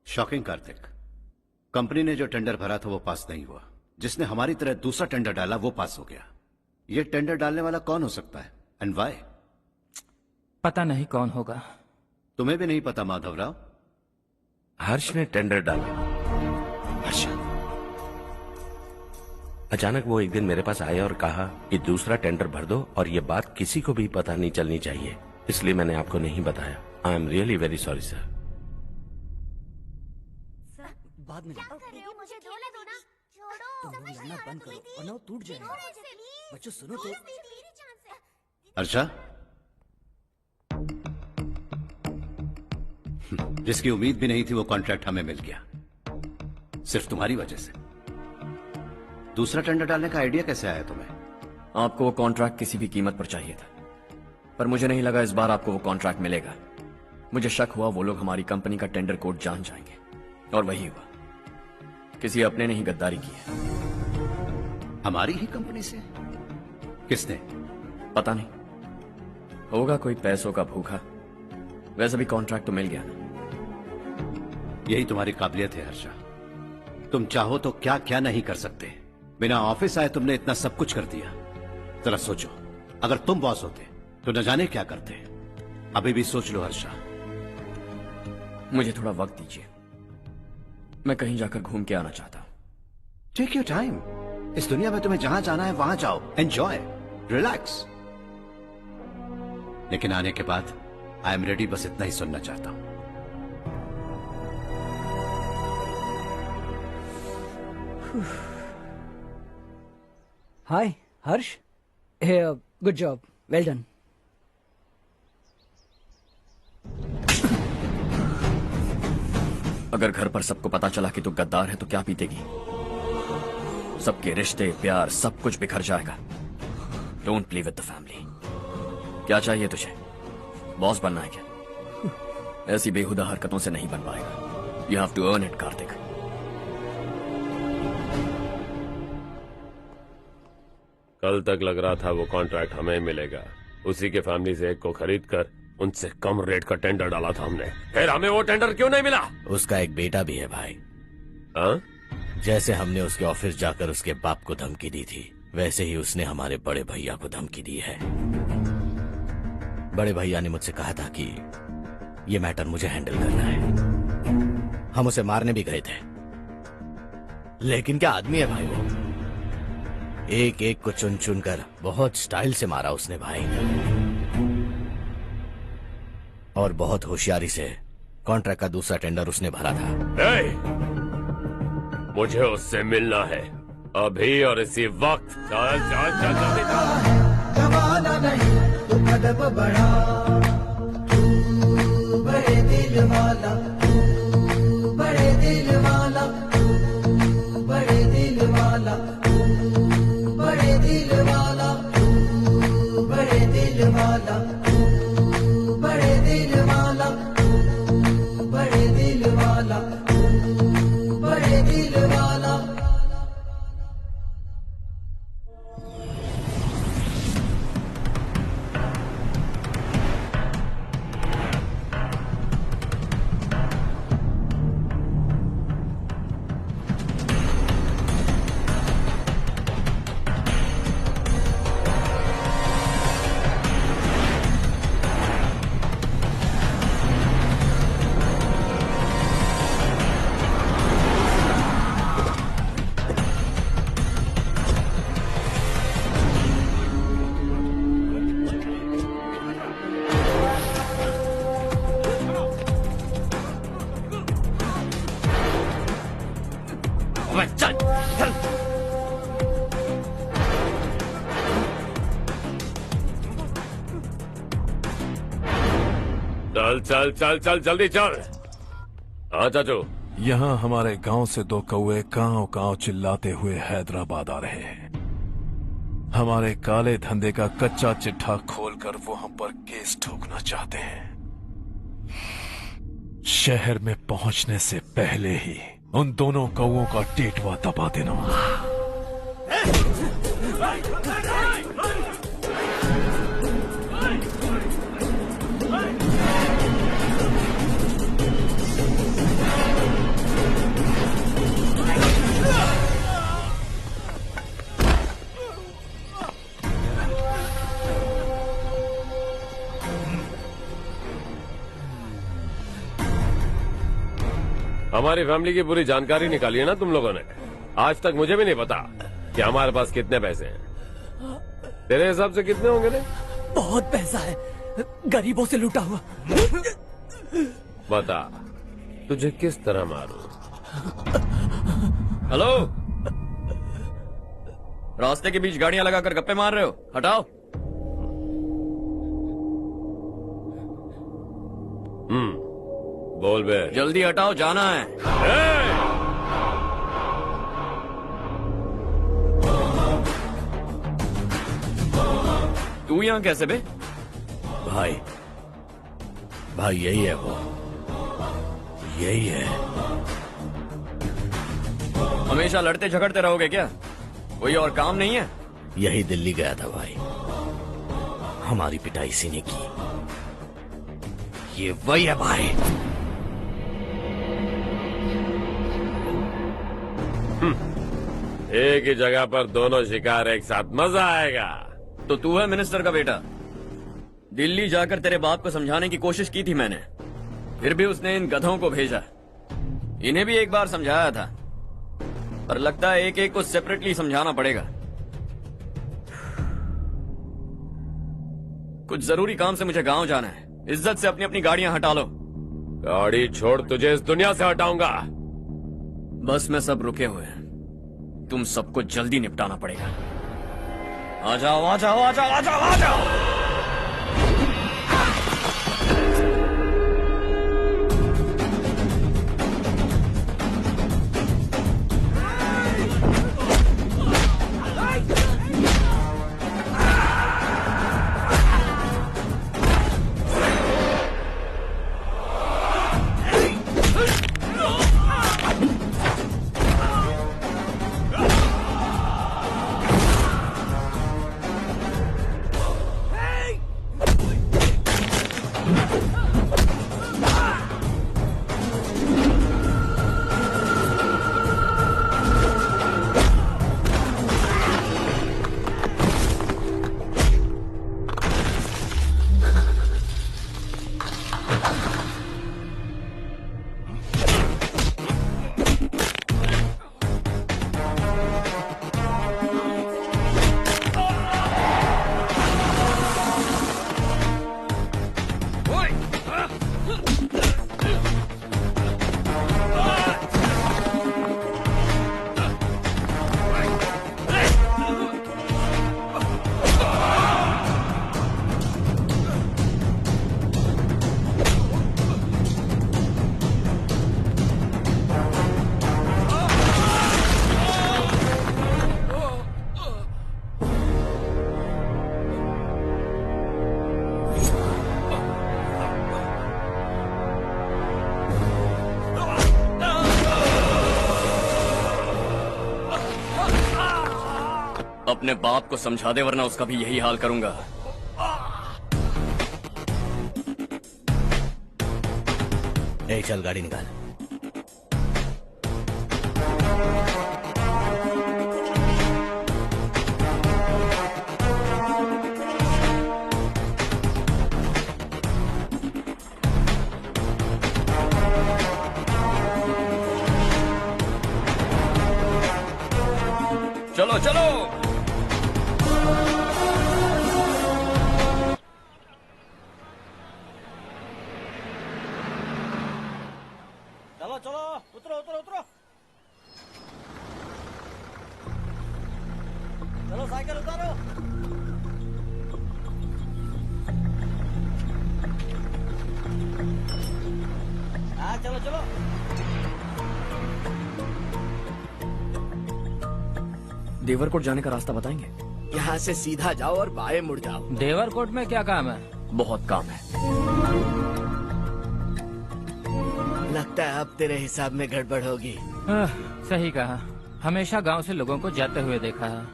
शॉकिंग कार्तिक, कंपनी ने जो टेंडर भरा था वो पास नहीं हुआ। जिसने हमारी तरह दूसरा टेंडर डाला वो पास हो गया। ये टेंडर डालने वाला कौन हो सकता है एंड व्हाई? पता नहीं कौन होगा। तुम्हें भी नहीं पता माधव राव? हर्ष ने टेंडर डाला। हर्ष अचानक वो एक दिन मेरे पास आया और कहा कि दूसरा टेंडर भर दो और ये बात किसी को भी पता नहीं चलनी चाहिए, इसलिए मैंने आपको नहीं बताया। I am really very sorry sir. बाद में मुझे धोने दो ना। तुम लोग लड़ना बंद करो वरना वो टूट जाएगा। बच्चों सुनो तो। अर्षा, जिसकी उम्मीद भी नहीं थी वो कॉन्ट्रैक्ट हमें मिल गया, सिर्फ तुम्हारी वजह से। दूसरा टेंडर डालने का आइडिया कैसे आया तुम्हें? आपको वो कॉन्ट्रैक्ट किसी भी कीमत पर चाहिए था, पर मुझे नहीं लगा इस बार आपको वो कॉन्ट्रैक्ट मिलेगा। मुझे शक हुआ वो लोग हमारी कंपनी का टेंडर कोड जान जाएंगे, और वही हुआ। किसी अपने ने ही गद्दारी की है। हमारी ही कंपनी से? किसने? पता नहीं, होगा कोई पैसों का भूखा। वैसे भी कॉन्ट्रैक्ट तो मिल गया ना। यही तुम्हारी काबिलियत है हर्षा, तुम चाहो तो क्या क्या नहीं कर सकते। बिना ऑफिस आए तुमने इतना सब कुछ कर दिया। जरा सोचो, अगर तुम बॉस होते तो न जाने क्या करते। अभी भी सोच लो हर्षा। मुझे थोड़ा वक्त दीजिए, मैं कहीं जाकर घूम के आना चाहता हूं। Take your time. इस दुनिया में तुम्हें जहां जाना है वहां जाओ, एंजॉय, रिलैक्स। लेकिन आने के बाद आई एम रेडी, बस इतना ही सुनना चाहता हूं। हाय हर्ष, गुड जॉब, वेल डन। अगर घर पर सबको पता चला कि तू गद्दार है तो क्या पीतेगी? सबके रिश्ते, प्यार, सब कुछ बिखर जाएगा। Don't play with the family. क्या चाहिए तुझे? बॉस बनना है क्या? ऐसी बेहुदा हरकतों से नहीं बन पाएगा। You have to earn it Kartik. कल तक लग रहा था वो कॉन्ट्रैक्ट हमें मिलेगा, उसी के फैमिली से एक को खरीद कर उनसे कम रेट का टेंडर डाला था हमने, फिर हमें वो टेंडर क्यों नहीं मिला? उसका एक बेटा भी है भाई। हाँ? जैसे हमने उसके ऑफिस जाकर उसके बाप को धमकी दी थी, वैसे ही उसने हमारे बड़े भैया को धमकी दी है। बड़े भैया ने मुझसे कहा था कि ये मैटर मुझे हैंडल करना है। हम उसे मारने भी गए थे, लेकिन क्या आदमी है भाई वो। एक एक को चुन चुन कर बहुत स्टाइल से मारा उसने भाई, और बहुत होशियारी से कॉन्ट्रैक्ट का दूसरा टेंडर उसने भरा था। मुझे उससे मिलना है अभी और इसी वक्त। चल चल चल जल्दी चल। जमाना नहीं तू कदम बढ़ा, तू बड़े दिल वाला, तू बड़े दिल वाला, तू बड़े दिल वाला, तू बड़े दिल वाला, तू बड़े दिल वाला, तू बड़े दिल वाला, तू बड़े दिल वाला, तू बड़े दिल वाला। चल चल चल जल्दी चल। हाँ चाचू। यहाँ हमारे गांव से 2 कौवे कांव कांव चिल्लाते हुए हैदराबाद आ रहे हैं। हमारे काले धंधे का कच्चा चिट्ठा खोलकर वो हम पर केस ठोकना चाहते हैं। शहर में पहुंचने से पहले ही उन दोनों कौवों का टेटवा दबा देना। हमारी फैमिली की पूरी जानकारी निकाली है ना तुम लोगों ने। आज तक मुझे भी नहीं पता कि हमारे पास कितने पैसे हैं। तेरे हिसाब से कितने होंगे रे? बहुत पैसा है, गरीबों से लूटा हुआ। बता तुझे किस तरह मारूं? हेलो, रास्ते के बीच गाड़ियां लगाकर गप्पे मार रहे हो? हटाओ। बोल बे। जल्दी हटाओ, जाना है। तू यहाँ कैसे बे? भाई यही है वो, यही है। हमेशा लड़ते झगड़ते रहोगे क्या? कोई और काम नहीं है? यही दिल्ली गया था भाई, हमारी पिटाई इसी ने की। ये वही है भाई। एक ही जगह पर दोनों शिकार एक साथ, मजा आएगा। तो तू है मिनिस्टर का बेटा? दिल्ली जाकर तेरे बाप को समझाने की कोशिश की थी मैंने, फिर भी उसने इन गधों को भेजा। इन्हें भी एक बार समझाया था, पर लगता है एक एक को सेपरेटली समझाना पड़ेगा। कुछ जरूरी काम से मुझे गांव जाना है। इज्जत से अपनी अपनी गाड़ियां हटा लो। गाड़ी छोड़, तुझे इस दुनिया से हटाऊंगा। बस में सब रुके हुए हैं, तुम सबको जल्दी निपटाना पड़ेगा। आ जाओ आ जाओ आ जाओ आ जाओ आ जाओ। अपने बाप को समझा दे, वरना उसका भी यही हाल करूंगा। ए, चल गाड़ी निकाल। चलो चलो। चलो चलो, उतरो उतरो उतरो। चलो साइकिल उतारो। हाँ चलो चलो। देवरकोट जाने का रास्ता बताएंगे? यहाँ से सीधा जाओ और बाएं मुड़ जाओ। देवरकोट में क्या काम है? बहुत काम है। लगता है अब तेरे हिसाब में गड़बड़ होगी। सही कहा। हमेशा गांव से लोगों को जाते हुए देखा है।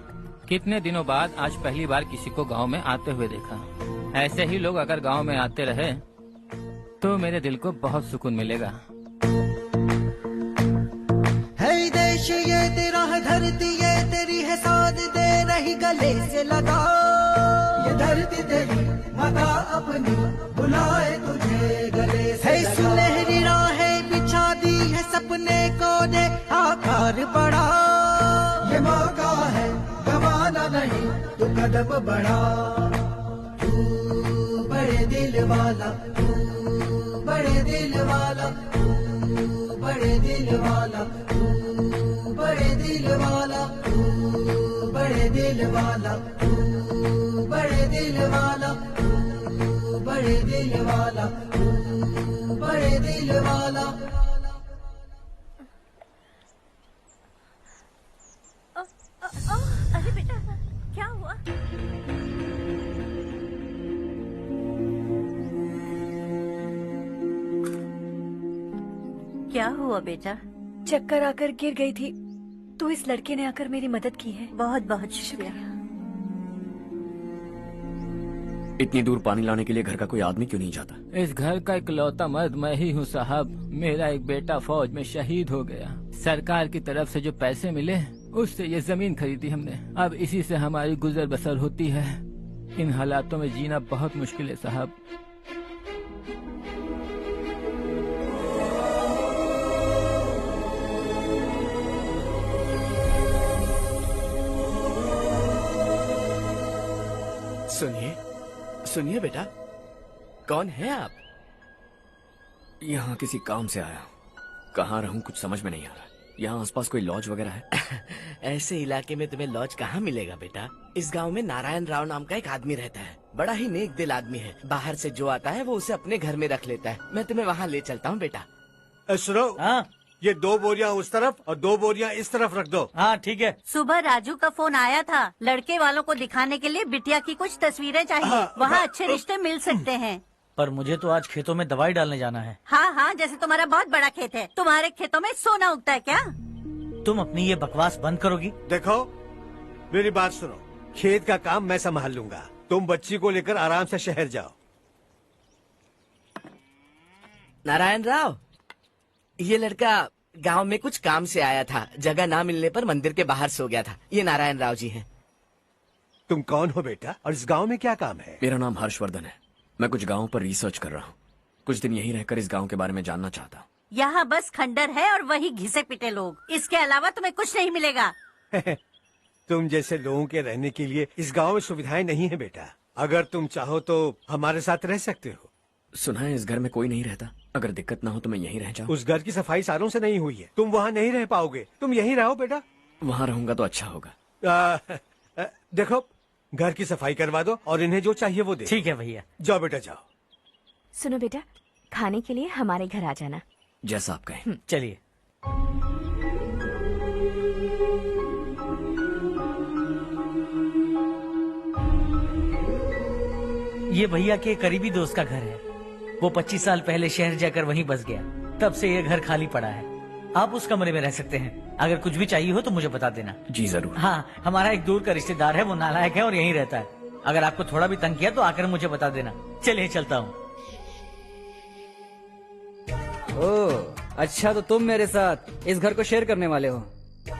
कितने दिनों बाद आज पहली बार किसी को गांव में आते हुए देखा। ऐसे ही लोग अगर गांव में आते रहे तो मेरे दिल को बहुत सुकून मिलेगा। है देश ये तेरा है, धरती ये तेरी है, साथ दे रही गले से लगा। ये धरती तेरी माता अपनी बुलाए तुझे गले से लगा। सुनहरी राहें बिछा दी है, सपने को दे आकार बढ़ा। ये मौका है गवाना नहीं, तू कदम बढ़ा। तू बड़े दिल वाला, तू बड़े दिल वाला, तू बड़े दिल वाला, तू बड़े दिल वाला, तू बड़े दिल वाला, तू बड़े दिल वाला, तू बड़े दिल वाला, तू बड़े दिल वाला। अरे बेटा क्या हुआ? क्या हुआ बेटा? चक्कर आकर गिर गई थी तो इस लड़के ने आकर मेरी मदद की है। बहुत बहुत शुक्रिया। इतनी दूर पानी लाने के लिए घर का कोई आदमी क्यों नहीं जाता? इस घर का इकलौता मर्द मैं ही हूँ साहब। मेरा एक बेटा फौज में शहीद हो गया। सरकार की तरफ से जो पैसे मिले उससे ये जमीन खरीदी हमने। अब इसी से हमारी गुजर बसर होती है। इन हालातों में जीना बहुत मुश्किल है साहब। सुनिए सुनिए बेटा, कौन है आप? यहाँ किसी काम से आया। कहाँ रहूँ कुछ समझ में नहीं आ रहा। यहाँ आसपास कोई लॉज वगैरह है? ऐसे इलाके में तुम्हें लॉज कहाँ मिलेगा बेटा? इस गांव में नारायण राव नाम का एक आदमी रहता है। बड़ा ही नेक दिल आदमी है। बाहर से जो आता है वो उसे अपने घर में रख लेता है। मैं तुम्हें वहाँ ले चलता हूँ बेटा। सुनो, ये 2 बोरियां उस तरफ और 2 बोरियां इस तरफ रख दो। हाँ ठीक है। सुबह राजू का फोन आया था। लड़के वालों को दिखाने के लिए बिटिया की कुछ तस्वीरें चाहिए। वहाँ अच्छे रिश्ते मिल सकते हैं। पर मुझे तो आज खेतों में दवाई डालने जाना है। हाँ हाँ, जैसे तुम्हारा बहुत बड़ा खेत है। तुम्हारे खेतों में सोना उगता है क्या? तुम अपनी ये बकवास बंद करोगी? देखो मेरी बात सुनो, खेत का काम मैं संभाल लूंगा। तुम बच्ची को लेकर आराम से शहर जाओ। नारायण राव, ये लड़का गांव में कुछ काम से आया था। जगह ना मिलने पर मंदिर के बाहर सो गया था। ये नारायण राव जी हैं। तुम कौन हो बेटा और इस गांव में क्या काम है? मेरा नाम हर्षवर्धन है। मैं कुछ गाँव पर रिसर्च कर रहा हूँ। कुछ दिन यहीं रहकर इस गाँव के बारे में जानना चाहता हूँ। यहाँ बस खंडर है और वही घिसे पिटे लोग। इसके अलावा तुम्हें कुछ नहीं मिलेगा। तुम जैसे लोगों के रहने के लिए इस गांव में सुविधाएं नहीं है बेटा। अगर तुम चाहो तो हमारे साथ रह सकते हो। सुना है इस घर में कोई नहीं रहता। अगर दिक्कत ना हो तो मैं यहीं रह जाऊँ। उस घर की सफाई सालों से नहीं हुई है। तुम वहाँ नहीं रह पाओगे। तुम यहीं रहो बेटा। वहाँ रहूंगा तो अच्छा होगा। देखो, घर की सफाई करवा दो और इन्हें जो चाहिए वो दे। ठीक है भैया। जाओ बेटा जाओ। सुनो बेटा, खाने के लिए हमारे घर आ जाना। जैसा आप कहें। चलिए। ये भैया के करीबी दोस्त का घर है। वो 25 साल पहले शहर जाकर वहीं बस गया। तब से ये घर खाली पड़ा है। आप उस कमरे में रह सकते हैं। अगर कुछ भी चाहिए हो तो मुझे बता देना। जी जरूर। हाँ, हमारा एक दूर का रिश्तेदार है। वो नालायक है और यहीं रहता है। अगर आपको थोड़ा भी तंग किया तो आकर मुझे बता देना। चलिए चलता हूँ। ओह अच्छा, तो तुम मेरे साथ इस घर को शेयर करने वाले हो।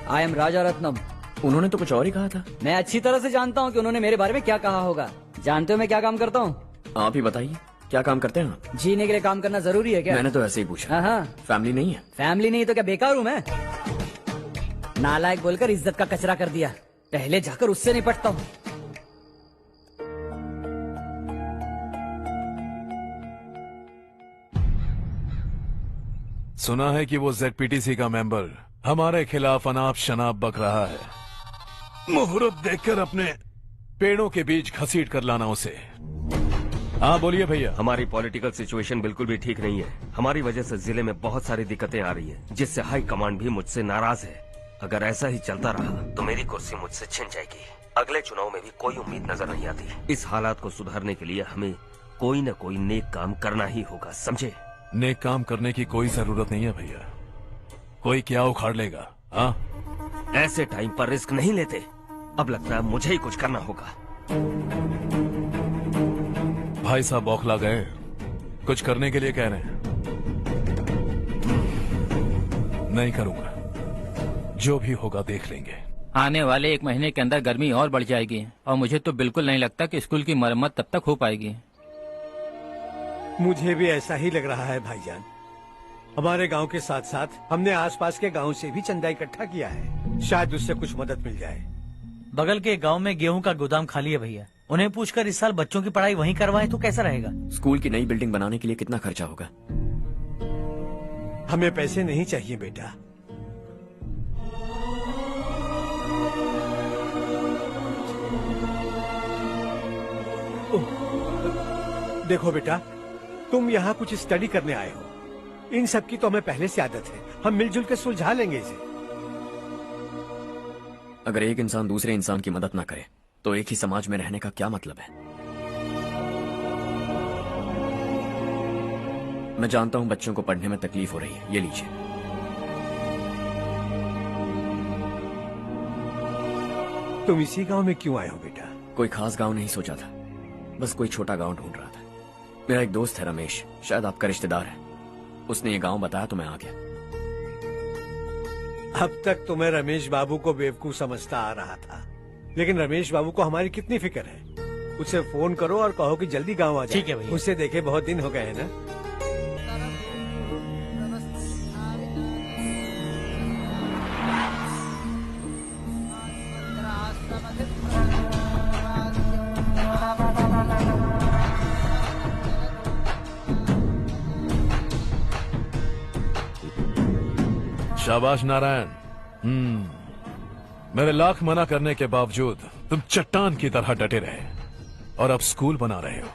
आई एम राजा रत्नम। उन्होंने तो कुछ और ही कहा था। मैं अच्छी तरह से जानता हूँ कि उन्होंने मेरे बारे में क्या कहा होगा। जानते हो मैं क्या काम करता हूँ? आप ही बताइए, क्या काम करते हैं आप? जीने के लिए काम करना जरूरी है क्या? मैंने तो ऐसे ही पूछा। हाँ। फैमिली नहीं है? फैमिली नहीं तो क्या बेकार हूँ मैं? नालायक बोलकर इज्जत का कचरा कर दिया। पहले जाकर उससे निपटता हूँ। सुना है कि वो ZPTC का मेंबर हमारे खिलाफ अनाप शनाप बक रहा है। मुहूर्त देखकर अपने पेड़ों के बीच घसीट कर लाना उसे। हाँ बोलिए भैया। हमारी पॉलिटिकल सिचुएशन बिल्कुल भी ठीक नहीं है। हमारी वजह से जिले में बहुत सारी दिक्कतें आ रही है, जिससे हाई कमांड भी मुझसे नाराज है। अगर ऐसा ही चलता रहा तो मेरी कुर्सी मुझसे छिन जाएगी। अगले चुनाव में भी कोई उम्मीद नजर नहीं आती। इस हालात को सुधारने के लिए हमें कोई न कोई नेक काम करना ही होगा, समझे? नेक काम करने की कोई जरूरत नहीं है भैया। कोई क्या उखाड़ लेगा? हाँ, ऐसे टाइम पर रिस्क नहीं लेते। अब लगता है मुझे ही कुछ करना होगा। भाई साहब बौखला गए, कुछ करने के लिए कह रहे हैं। नहीं करूंगा, जो भी होगा देख लेंगे। आने वाले 1 महीने के अंदर गर्मी और बढ़ जाएगी और मुझे तो बिल्कुल नहीं लगता कि स्कूल की मरम्मत तब तक हो पाएगी। मुझे भी ऐसा ही लग रहा है भाईजान। हमारे गांव के साथ साथ हमने आसपास के गांव से भी चंदा इकट्ठा किया है, शायद उससे कुछ मदद मिल जाए। बगल के गांव में गेहूं का गोदाम खाली है भैया, उन्हें पूछकर इस साल बच्चों की पढ़ाई वहीं करवाएं तो कैसा रहेगा? स्कूल की नई बिल्डिंग बनाने के लिए कितना खर्चा होगा? हमें पैसे नहीं चाहिए बेटा। देखो बेटा, तुम यहाँ कुछ स्टडी करने आए हो। इन सब की तो हमें पहले से आदत है, हम मिलजुल के सुलझा लेंगे इसे। अगर एक इंसान दूसरे इंसान की मदद ना करे तो एक ही समाज में रहने का क्या मतलब है? मैं जानता हूं बच्चों को पढ़ने में तकलीफ हो रही है, ये लीजिए। तुम इसी गांव में क्यों आए हो बेटा? कोई खास गांव नहीं सोचा था, बस कोई छोटा गांव ढूंढ रहा था। मेरा एक दोस्त है रमेश, शायद आपका रिश्तेदार है, उसने ये गांव बताया तो मैं आ गया। अब तक तो मैं रमेश बाबू को बेवकूफ समझता आ रहा था, लेकिन रमेश बाबू को हमारी कितनी फिक्र है। उसे फोन करो और कहो कि जल्दी गांव आ जाए। ठीक है भैया। उससे देखे बहुत दिन हो गए हैं ना। शाबाश नारायण। मेरे लाख मना करने के बावजूद तुम चट्टान की तरह डटे रहे और अब स्कूल बना रहे हो।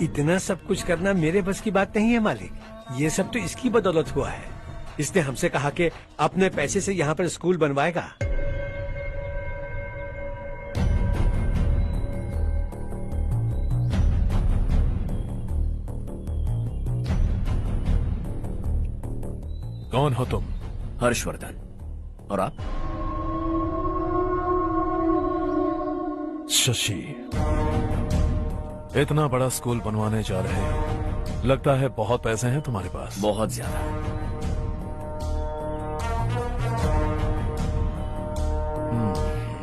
इतना सब कुछ करना मेरे बस की बात नहीं है मालिक, ये सब तो इसकी बदौलत हुआ है। इसने हमसे कहा कि अपने पैसे से यहाँ पर स्कूल बनवाएगा। कौन हो तुम? हर्षवर्धन। और आप? शशि। इतना बड़ा स्कूल बनवाने जा रहे हो, लगता है बहुत पैसे हैं तुम्हारे पास। बहुत ज्यादा।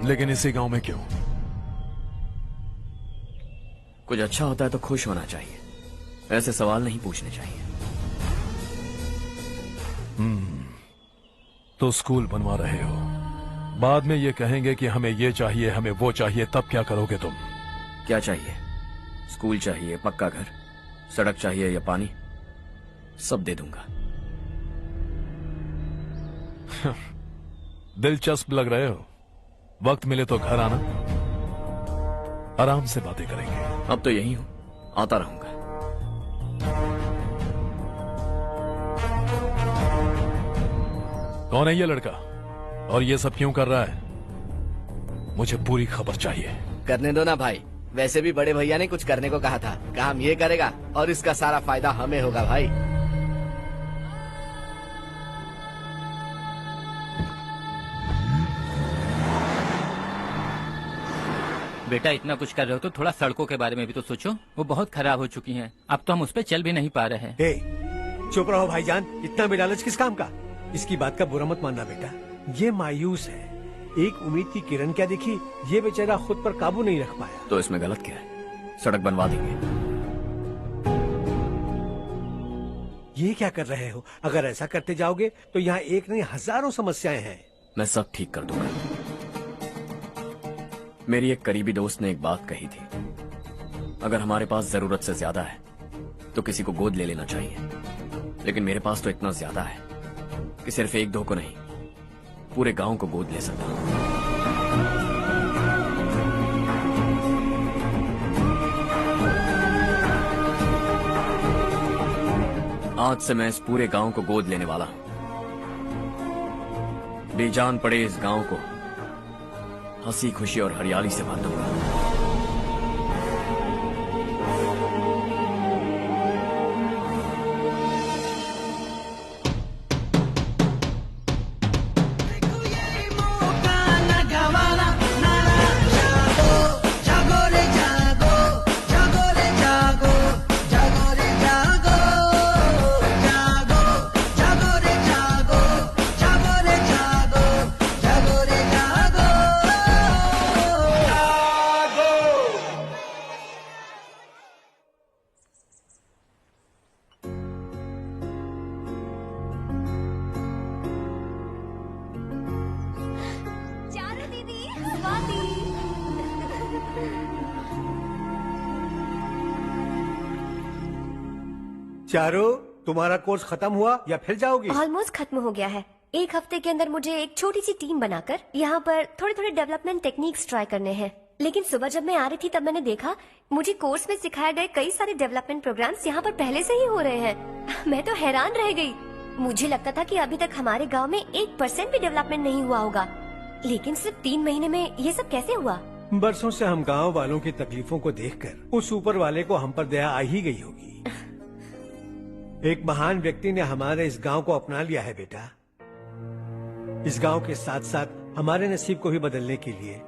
लेकिन इसी गांव में क्यों? कुछ अच्छा होता है तो खुश होना चाहिए, ऐसे सवाल नहीं पूछने चाहिए। तो स्कूल बनवा रहे हो, बाद में ये कहेंगे कि हमें ये चाहिए, हमें वो चाहिए, तब क्या करोगे तुम? क्या चाहिए? स्कूल चाहिए, पक्का घर, सड़क चाहिए या पानी, सब दे दूंगा। दिलचस्प लग रहे हो। वक्त मिले तो घर आना, आराम से बातें करेंगे। अब तो यही हूं, आता रहूंगा। कौन है ये लड़का और ये सब क्यों कर रहा है? मुझे पूरी खबर चाहिए। करने दो ना भाई, वैसे भी बड़े भैया ने कुछ करने को कहा था, काम ये करेगा और इसका सारा फायदा हमें होगा भाई। बेटा इतना कुछ कर रहे हो तो थोड़ा सड़कों के बारे में भी तो सोचो, वो बहुत खराब हो चुकी हैं। अब तो हम उस पर चल भी नहीं पा रहे हैं। चुप रहो भाईजान, इतना भी लालच किस काम का? इसकी बात का बुरा मत मानना बेटा, ये मायूस है। एक उम्मीद की किरण क्या दिखी, ये बेचारा खुद पर काबू नहीं रख पाया। तो इसमें गलत क्या है? सड़क बनवा देंगे। ये क्या कर रहे हो? अगर ऐसा करते जाओगे तो यहाँ एक नहीं हजारों समस्याएं हैं। मैं सब ठीक कर दूंगा। मेरी एक करीबी दोस्त ने एक बात कही थी, अगर हमारे पास जरूरत से ज्यादा है तो किसी को गोद ले लेना चाहिए, लेकिन मेरे पास तो इतना ज्यादा है कि सिर्फ एक दो को नहीं, पूरे गांव को गोद ले सकता हूं। आज से मैं इस पूरे गांव को गोद लेने वाला हूं। बेजान पड़े इस गांव को हंसी खुशी और हरियाली से भर दूंगा। चारों, तुम्हारा कोर्स खत्म हुआ या फिर जाओगी? ऑलमोस्ट खत्म हो गया है। एक हफ्ते के अंदर मुझे एक छोटी सी टीम बनाकर यहाँ पर थोड़े थोड़े डेवलपमेंट टेक्निक्स ट्राई करने हैं। लेकिन सुबह जब मैं आ रही थी तब मैंने देखा मुझे कोर्स में सिखाए गए कई सारे डेवलपमेंट प्रोग्राम्स यहाँ पर पहले से ही हो रहे हैं। मैं तो हैरान रह गई। मुझे लगता था कि अभी तक हमारे गाँव में 1% भी डेवलपमेंट नहीं हुआ होगा, लेकिन सिर्फ 3 महीने में ये सब कैसे हुआ? बरसों से हम गांव वालों की तकलीफों को देखकर उस ऊपर वाले को हम पर दया आ ही गई होगी। एक महान व्यक्ति ने हमारे इस गांव को अपना लिया है बेटा। इस गांव के साथ साथ हमारे नसीब को भी बदलने के लिए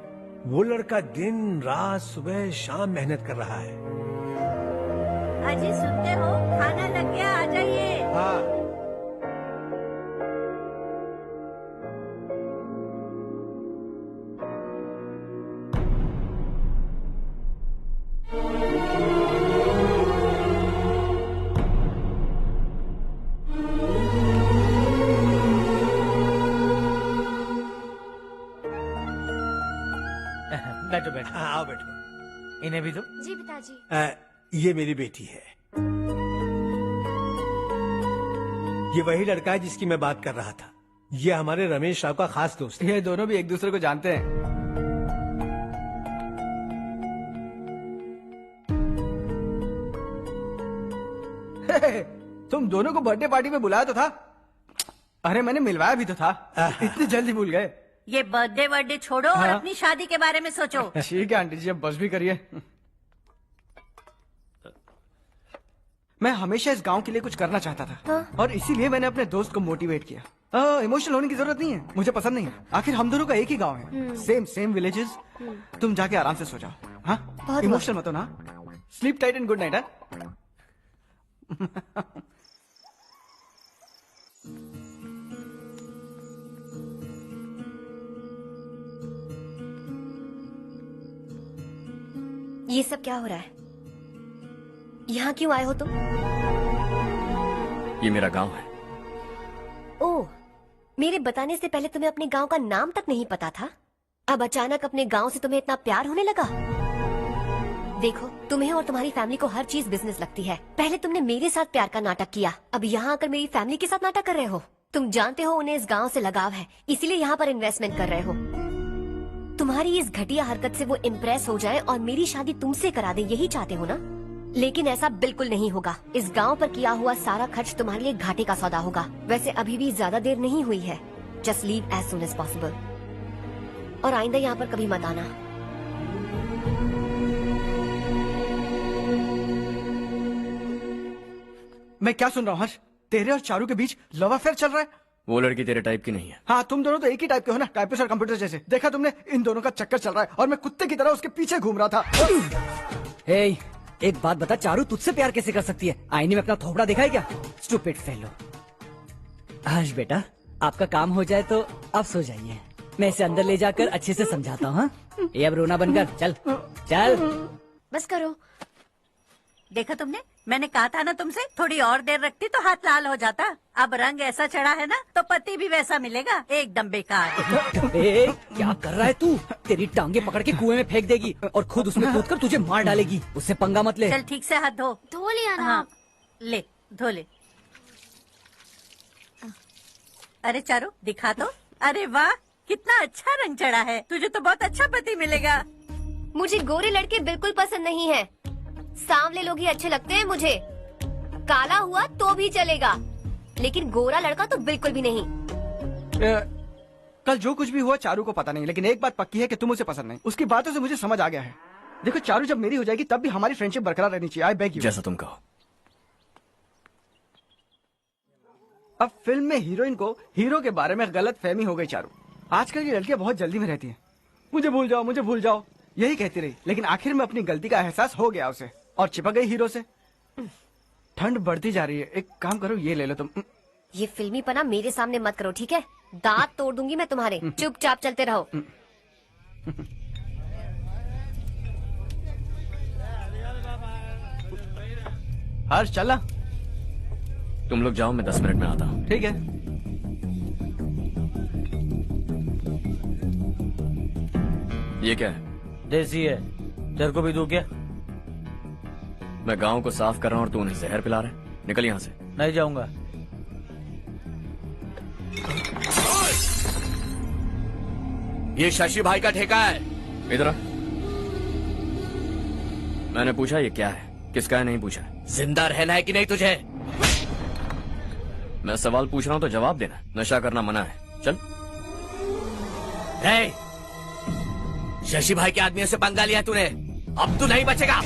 वो लड़का दिन रात सुबह शाम मेहनत कर रहा है। अजी सुनते हो, खाना लग गया, आ जाइए। हाँ। बैठो बैठो। हाँ, आओ बैठो। इन्हें भी दो। जी पिताजी। ये मेरी बेटी है। ये वही लड़का है जिसकी मैं बात कर रहा था। ये हमारे रमेश राव का खास दोस्त है। ये दोनों भी एक दूसरे को जानते हैं। तुम दोनों को बर्थडे पार्टी में बुलाया तो था। अरे मैंने मिलवाया भी तो था। इतनी जल्दी भूल गए। ये बर्थडे छोड़ो और अपनी शादी के बारे में सोचो। ठीक है आंटी जी, अब बस भी करिए। मैं हमेशा इस गांव के लिए कुछ करना चाहता था और इसीलिए मैंने अपने दोस्त को मोटिवेट किया। इमोशनल होने की जरूरत नहीं है, मुझे पसंद नहीं है। आखिर हम दोनों का एक ही गांव है, सेम विलेजेस। तुम जाके आराम से सो जाओ। हाँ, इमोशनल मत हो ना। Sleep tight and good night. ये सब क्या हो रहा है? यहाँ क्यों आए हो तुम? ये मेरा गांव है। ओह, मेरे बताने से पहले तुम्हें अपने गांव का नाम तक नहीं पता था? अब अचानक अपने गांव से तुम्हें इतना प्यार होने लगा? देखो, तुम्हें और तुम्हारी फैमिली को हर चीज बिजनेस लगती है। पहले तुमने मेरे साथ प्यार का नाटक किया, अब यहाँ आकर मेरी फैमिली के साथ नाटक कर रहे हो। तुम जानते हो उन्हें इस गांव से लगाव है, इसीलिए यहाँ पर इन्वेस्टमेंट कर रहे हो। तुम्हारी इस घटिया हरकत से वो इम्प्रेस हो जाए और मेरी शादी तुमसे करा दे, यही चाहते हो ना? लेकिन ऐसा बिल्कुल नहीं होगा। इस गांव पर किया हुआ सारा खर्च तुम्हारे लिए घाटे का सौदा होगा। वैसे अभी भी ज्यादा देर नहीं हुई है। Just leave as soon as possible और आइंदा यहाँ पर कभी मत आना। मैं क्या सुन रहा हूँ हर्ष? तेरे और चारू के बीच लव अफेयर चल रहा है? वो लड़की तेरे टाइप की नहीं है। हाँ, तुम दोनों तो एक ही टाइप के हो ना, टाइपिस्ट और कंप्यूटर जैसे। देखा तुमने, इन दोनों का चक्कर चल रहा है और मैं कुत्ते की तरह उसके पीछे घूम रहा था। एक बात बता, चारू तुझसे प्यार कैसे कर सकती है? आईने में अपना थोबड़ा देखा है क्या? Stupid fellow. हर्ष बेटा, आपका काम हो जाए तो अब सो जाइए। मैं इसे अंदर ले जाकर अच्छे से समझाता हूँ। ये अब रोना बनकर चल चल। बस करो। देखा तुमने, मैंने कहा था ना तुमसे, थोड़ी और देर रखती तो हाथ लाल हो जाता। अब रंग ऐसा चढ़ा है ना तो पति भी वैसा मिलेगा। एकदम बेकार। क्या कर रहा है तू? तेरी टांगे पकड़ के कुएं में फेंक देगी और खुद उसमें कूदकर तुझे मार डालेगी। उससे पंगा मत ले। चल ठीक से हाथ धो लिया ना? हाँ, ले धो ले। अरे चारू दिखा तो। अरे वाह, कितना अच्छा रंग चढ़ा है। तुझे तो बहुत अच्छा पति मिलेगा। मुझे गोरे लड़के बिल्कुल पसंद नहीं है। सांवले लोग ही अच्छे लगते हैं मुझे। काला हुआ तो भी चलेगा, लेकिन गोरा लड़का तो बिल्कुल भी नहीं। कल जो कुछ भी हुआ चारू को पता नहीं, लेकिन एक बात पक्की है कि तुम उसे पसंद नहीं। उसकी बातों से मुझे समझ आ गया है। देखो चारू जब मेरी हो जाएगी तब भी हमारी फ्रेंडशिप बरकरार रहनी चाहिए। I beg you. जैसा तुम कहो। अब फिल्म में हीरोइन को हीरो के बारे में गलत फहमी हो गई चारू। आजकल की लड़कियां बहुत जल्दी में रहती हैं। मुझे भूल जाओ, मुझे भूल जाओ, यही कहती रही, लेकिन आखिर में अपनी गलती का एहसास हो गया उसे और चिपक गई हीरो से। ठंड बढ़ती जा रही है, एक काम करो ये ले लो तुम। ये फिल्मी पना मेरे सामने मत करो, ठीक है? दांत तोड़ दूंगी मैं तुम्हारे। चुपचाप चलते रहो। हर्ष चला। तुम लोग जाओ, मैं 10 मिनट में आता हूँ। ठीक है। ये क्या है? देसी है, तेरे को भी दूं क्या? मैं गांव को साफ कर रहा हूँ और तू उन्हें जहर पिला रहा है। निकल यहाँ से। नहीं जाऊंगा। ये शशि भाई का ठेका है। इधर आ। मैंने पूछा ये क्या है, किसका है नहीं पूछा। जिंदा रहना है कि नहीं तुझे? मैं सवाल पूछ रहा हूं तो जवाब देना। नशा करना मना है। चल। शशि भाई के आदमियों से पंगा लिया तूने, अब तू नहीं बचेगा।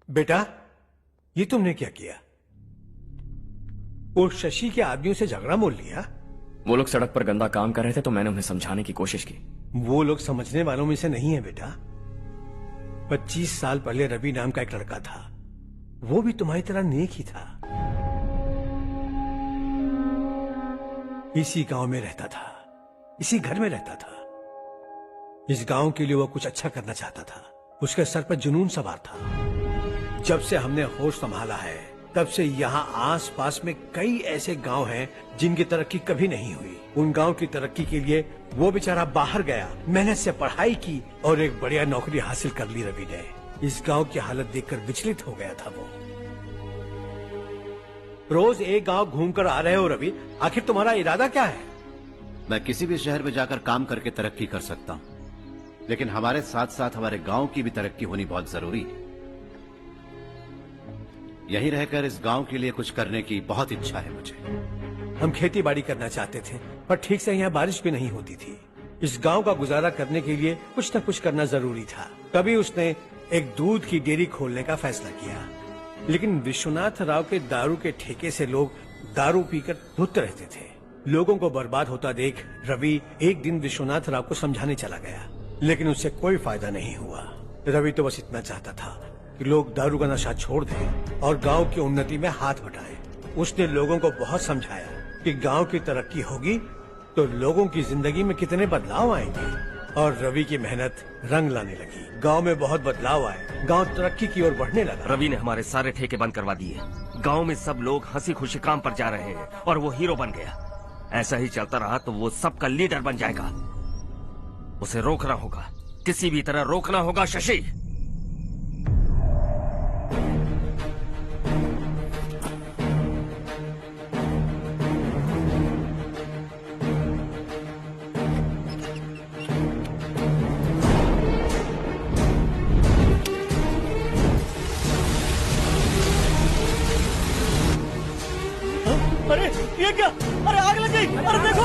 बेटा, ये तुमने क्या किया? वो शशि के आदमियों से झगड़ा मोल लिया? वो लोग सड़क पर गंदा काम कर रहे थे तो मैंने उन्हें समझाने की कोशिश की। वो लोग समझने वालों में से नहीं है बेटा। 25 साल पहले रवि नाम का एक लड़का था, वो भी तुम्हारी तरह नेक ही था। इसी गांव में रहता था, इसी घर में रहता था। इस गांव के लिए वो कुछ अच्छा करना चाहता था। उसके सर पर जुनून सवार था। जब से हमने होश संभाला है तब से यहाँ आस पास में कई ऐसे गांव हैं जिनकी तरक्की कभी नहीं हुई। उन गांव की तरक्की के लिए वो बेचारा बाहर गया, मेहनत से पढ़ाई की और एक बढ़िया नौकरी हासिल कर ली रवि ने। इस गांव की हालत देखकर विचलित हो गया था वो। रोज एक गांव घूमकर आ रहे हो रवि, आखिर तुम्हारा इरादा क्या है? मैं किसी भी शहर में जाकर काम करके तरक्की कर सकता हूँ, लेकिन हमारे साथ साथ हमारे गांव की भी तरक्की होनी बहुत जरूरी है। यहीं रहकर इस गांव के लिए कुछ करने की बहुत इच्छा है मुझे। हम खेती बाड़ी करना चाहते थे, पर ठीक से यहाँ बारिश भी नहीं होती थी। इस गांव का गुजारा करने के लिए कुछ न कुछ करना जरूरी था। तभी उसने एक दूध की डेयरी खोलने का फैसला किया। लेकिन विश्वनाथ राव के दारू के ठेके से लोग दारू पीकर धुत रहते थे। लोगों को बर्बाद होता देख रवि एक दिन विश्वनाथ राव को समझाने चला गया, लेकिन उससे कोई फायदा नहीं हुआ। रवि तो बस इतना चाहता था कि लोग दारू का नशा छोड़ दें और गांव की उन्नति में हाथ बटाएं। उसने लोगों को बहुत समझाया कि गांव की तरक्की होगी तो लोगों की जिंदगी में कितने बदलाव आएंगे, और रवि की मेहनत रंग लाने लगी। गांव में बहुत बदलाव आए, गांव तरक्की की ओर बढ़ने लगा। रवि ने हमारे सारे ठेके बंद करवा दिए। गांव में सब लोग हंसी खुशी काम पर जा रहे हैं और वो हीरो बन गया। ऐसा ही चलता रहा तो वो सबका लीडर बन जाएगा। उसे रोकना होगा, किसी भी तरह रोकना होगा शशि। अरे ये क्या? अरे आग लग गई! अरे देखो!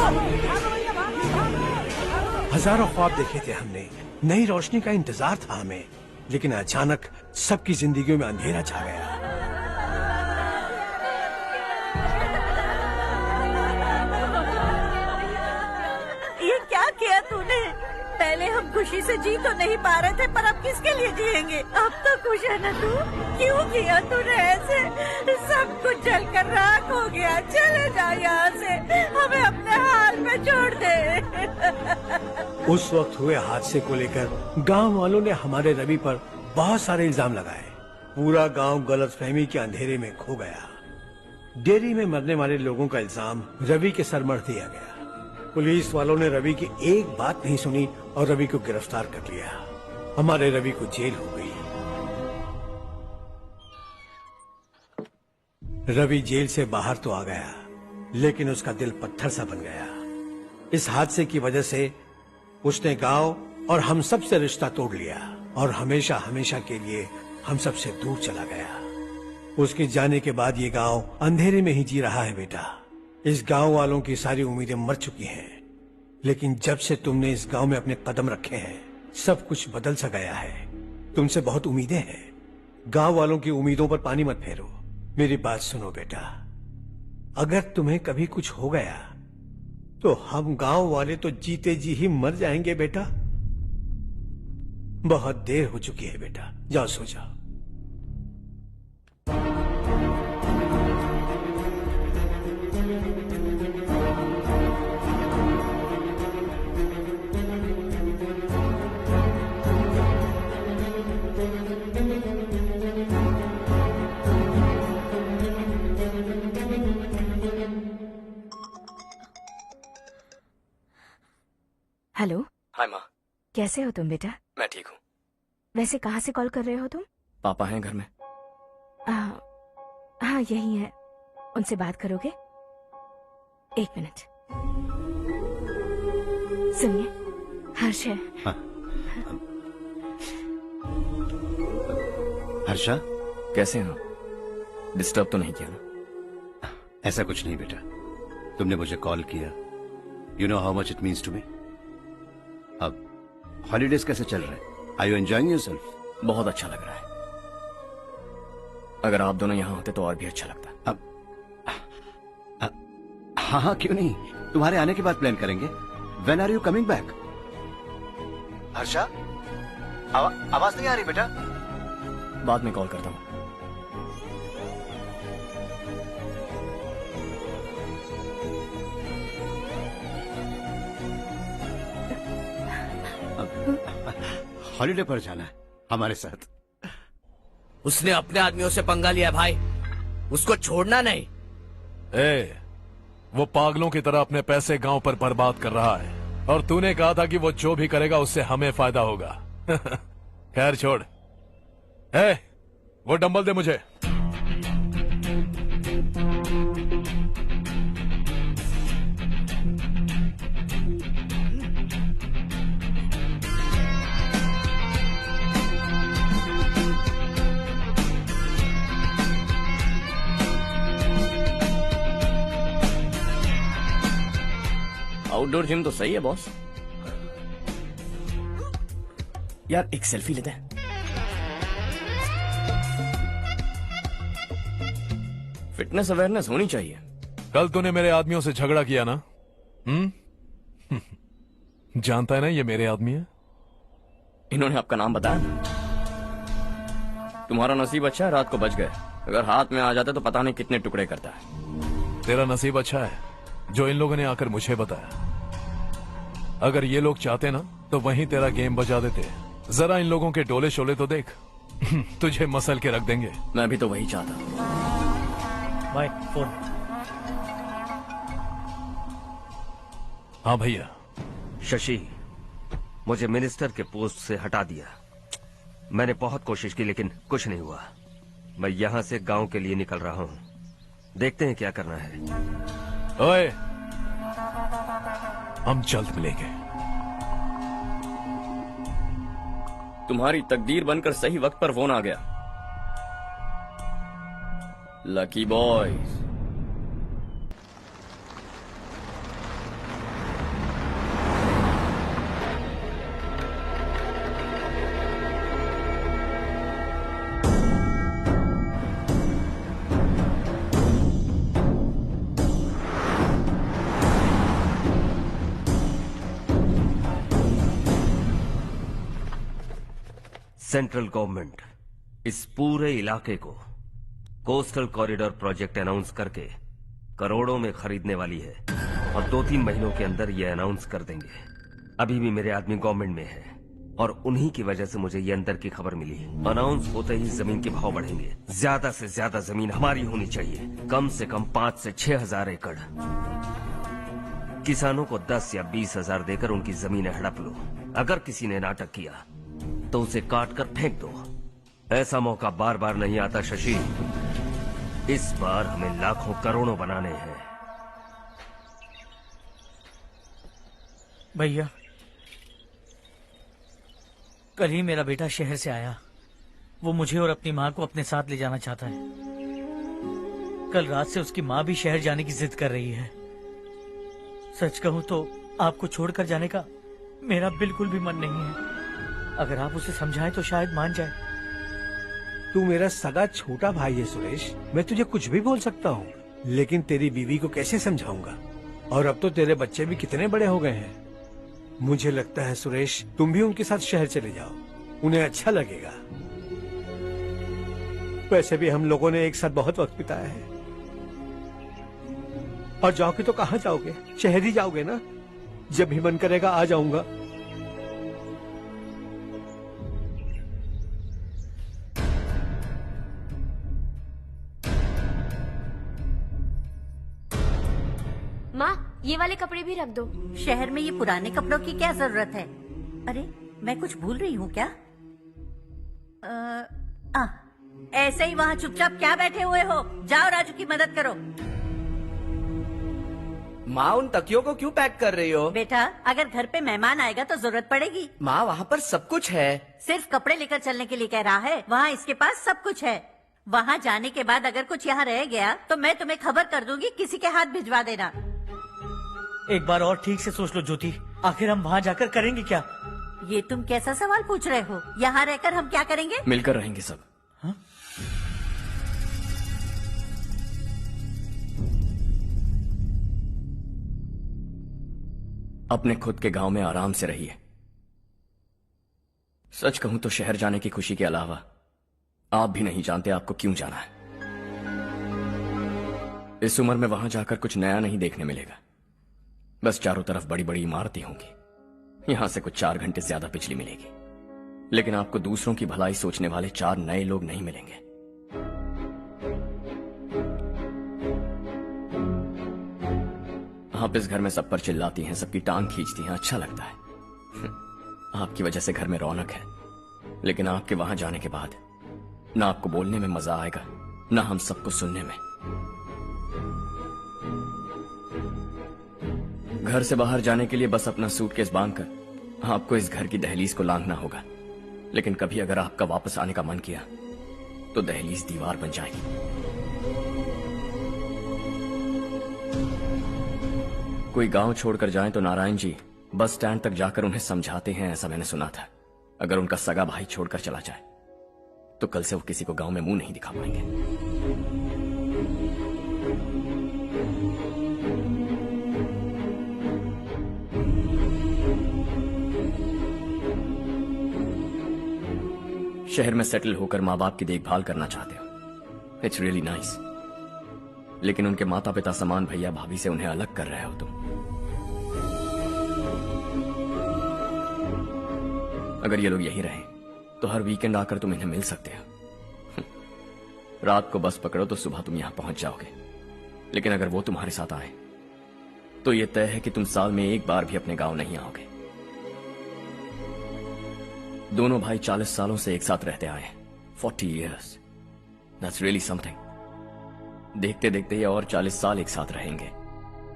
हजारों ख्वाब देखे थे हमने, नई रोशनी का इंतजार था हमें, लेकिन अचानक सबकी जिंदगियों में अंधेरा छा गया। ये क्या किया तूने? पहले हम खुशी से जी तो नहीं पा रहे थे, पर अब किसके लिए जिएंगे? अब तो खुश है ना तू? क्यों किया तूने ऐसे? सब कुछ जलकर राख हो गया। चले जा यहाँ से, हमें अपने हाल में छोड़ दे। उस वक्त हुए हादसे को लेकर गांव वालों ने हमारे रवि पर बहुत सारे इल्जाम लगाए। पूरा गांव गलतफहमी के अंधेरे में खो गया। डेयरी में मरने वाले लोगों का इल्जाम रवि के सर मढ़ दिया गया। पुलिस वालों ने रवि की एक बात नहीं सुनी और रवि को गिरफ्तार कर लिया। हमारे रवि को जेल हो गई। रवि जेल से बाहर तो आ गया, लेकिन उसका दिल पत्थर सा बन गया। इस हादसे की वजह से उसने गांव और हम सब से रिश्ता तोड़ लिया और हमेशा हमेशा के लिए हम सब से दूर चला गया। उसके जाने के बाद ये गांव अंधेरे में ही जी रहा है बेटा। इस गांव वालों की सारी उम्मीदें मर चुकी हैं, लेकिन जब से तुमने इस गांव में अपने कदम रखे हैं सब कुछ बदल सा गया है। तुमसे बहुत उम्मीदें हैं। गांव वालों की उम्मीदों पर पानी मत फेरो। मेरी बात सुनो बेटा, अगर तुम्हें कभी कुछ हो गया तो हम गांव वाले तो जीते जी ही मर जाएंगे बेटा। बहुत देर हो चुकी है बेटा, जाओ सो जाओ। हेलो। हाय माँ। कैसे हो तुम बेटा? मैं ठीक हूँ। वैसे कहाँ से कॉल कर रहे हो तुम? पापा हैं घर में? हाँ यही है। उनसे बात करोगे? एक मिनट सुनिए, हर्ष है। हाँ। हर्षा कैसे हो? डिस्टर्ब तो नहीं किया ना? ऐसा कुछ नहीं बेटा, तुमने मुझे कॉल किया। You know how much it means to me. अब हॉलीडेज कैसे चल रहे हैं? Are you enjoying yourself? बहुत अच्छा लग रहा है। अगर आप दोनों यहाँ होते तो और भी अच्छा लगता। अब हाँ हाँ क्यों नहीं, तुम्हारे आने के बाद प्लान करेंगे। When are you coming back? Harsha आवाज नहीं आ रही बेटा। बाद में कॉल करता हूँ। हॉलीडे पर जाना है हमारे साथ। उसने अपने आदमियों से पंगा लिया भाई, उसको छोड़ना नहीं। वो पागलों की तरह अपने पैसे गांव पर बर्बाद कर रहा है और तूने कहा था कि वो जो भी करेगा उससे हमें फायदा होगा। खैर छोड़। वो डंबल दे मुझे। आउटडोर जिम तो सही है बॉस। यार एक सेल्फी लेते हैं। फिटनेस अवेयरनेस होनी चाहिए। कल तूने मेरे आदमियों से झगड़ा किया ना? जानता है ना ये मेरे आदमी है। इन्होंने आपका नाम बताया? तुम्हारा नसीब अच्छा है रात को बच गए, अगर हाथ में आ जाते तो पता नहीं कितने टुकड़े करता है। तेरा नसीब अच्छा है जो इन लोगों ने आकर मुझे बताया। अगर ये लोग चाहते ना तो वहीं तेरा गेम बजा देते। जरा इन लोगों के डोले शोले तो देख। तुझे मसल के रख देंगे। मैं भी तो वही चाहता। भाई फोन। हाँ भैया। शशि, मुझे मिनिस्टर के पोस्ट से हटा दिया। मैंने बहुत कोशिश की लेकिन कुछ नहीं हुआ। मैं यहाँ से गांव के लिए निकल रहा हूँ। देखते हैं क्या करना है। ओए, हम जल्द मिलेंगे। तुम्हारी तकदीर बनकर सही वक्त पर फोन आ गया। Lucky boys. सेंट्रल गवर्नमेंट इस पूरे इलाके को कोस्टल कॉरिडोर प्रोजेक्ट अनाउंस करके करोड़ों में खरीदने वाली है और 2-3 महीनों के अंदर ये अनाउंस कर देंगे। अभी भी मेरे आदमी गवर्नमेंट में है और उन्हीं की वजह से मुझे ये अंदर की खबर मिली। अनाउंस होते ही जमीन के भाव बढ़ेंगे। ज्यादा से ज्यादा जमीन हमारी होनी चाहिए, कम से कम 5 से 6 हजार एकड़। किसानों को 10 या 20 हजार देकर उनकी जमीनें हड़प लो। अगर किसी ने नाटक किया तो उसे काट कर फेंक दो। ऐसा मौका बार बार नहीं आता शशि। इस बार हमें लाखों करोड़ों बनाने हैं। भैया, कल ही मेरा बेटा शहर से आया। वो मुझे और अपनी माँ को अपने साथ ले जाना चाहता है। कल रात से उसकी माँ भी शहर जाने की जिद कर रही है। सच कहूँ तो आपको छोड़कर जाने का मेरा बिल्कुल भी मन नहीं है। अगर आप उसे समझाएं तो शायद मान जाए। तू मेरा सगा छोटा भाई है सुरेश, मैं तुझे कुछ भी बोल सकता हूँ, लेकिन तेरी बीवी को कैसे समझाऊंगा? और अब तो तेरे बच्चे भी कितने बड़े हो गए हैं। मुझे लगता है सुरेश, तुम भी उनके साथ शहर चले जाओ, उन्हें अच्छा लगेगा। वैसे भी हम लोगों ने एक साथ बहुत वक्त बिताया है। और जाओगे तो कहाँ जाओगे? शहर ही जाओगे ना? जब भी मन करेगा आ जाऊंगा। माँ, ये वाले कपड़े भी रख दो। शहर में ये पुराने कपड़ों की क्या जरूरत है? अरे मैं कुछ भूल रही हूँ क्या? ऐसे ही वहाँ चुपचाप क्या बैठे हुए हो? जाओ राजू की मदद करो। माँ, उन तकियों को क्यों पैक कर रही हो? बेटा, अगर घर पे मेहमान आएगा तो जरूरत पड़ेगी। माँ, वहाँ पर सब कुछ है। सिर्फ कपड़े लेकर चलने के लिए कह रहा है? वहाँ इसके पास सब कुछ है। वहाँ जाने के बाद अगर कुछ यहाँ रह गया तो मैं तुम्हें खबर कर दूंगी, किसी के हाथ भिजवा देना। एक बार और ठीक से सोच लो ज्योति, आखिर हम वहाँ जाकर करेंगे क्या? ये तुम कैसा सवाल पूछ रहे हो? यहाँ रहकर हम क्या करेंगे? मिलकर रहेंगे सब। हाँ? अपने खुद के गांव में आराम से रहिए। सच कहूं तो शहर जाने की खुशी के अलावा आप भी नहीं जानते आपको क्यों जाना है। इस उम्र में वहां जाकर कुछ नया नहीं देखने मिलेगा। बस चारों तरफ बड़ी बड़ी इमारतें होंगी। यहां से कुछ 4 घंटे ज्यादा बिजली मिलेगी, लेकिन आपको दूसरों की भलाई सोचने वाले 4 नए लोग नहीं मिलेंगे। आप इस घर में सब पर चिल्लाती हैं, सबकी टांग खींचती हैं, अच्छा लगता है। आपकी वजह से घर में रौनक है, लेकिन आपके वहां जाने के बाद ना आपको बोलने में मजा आएगा, ना हम सबको सुनने में। घर से बाहर जाने के लिए बस अपना सूटकेस बांधकर आपको इस घर की दहलीज को लांघना होगा। लेकिन कभी अगर आपका वापस आने का मन किया तो दहलीज दीवार बन जाएगी। कोई गांव छोड़कर जाएं तो नारायण जी बस स्टैंड तक जाकर उन्हें समझाते हैं, ऐसा मैंने सुना था। अगर उनका सगा भाई छोड़कर चला जाए तो कल से वो किसी को गांव में मुंह नहीं दिखा पाएंगे। शहर में सेटल होकर माँ बाप की देखभाल करना चाहते हो, इट्स रियली नाइस। लेकिन उनके माता पिता समान भैया भाभी से उन्हें अलग कर रहे हो तुम। अगर ये लोग यही रहे तो हर वीकेंड आकर तुम इन्हें मिल सकते हो। रात को बस पकड़ो तो सुबह तुम यहां पहुंच जाओगे। लेकिन अगर वो तुम्हारे साथ आए तो ये तय है कि तुम साल में एक बार भी अपने गांव नहीं आओगे। दोनों भाई 40 सालों से एक साथ रहते आए, 40 years, that's really something। देखते देखते ये और 40 साल एक साथ रहेंगे।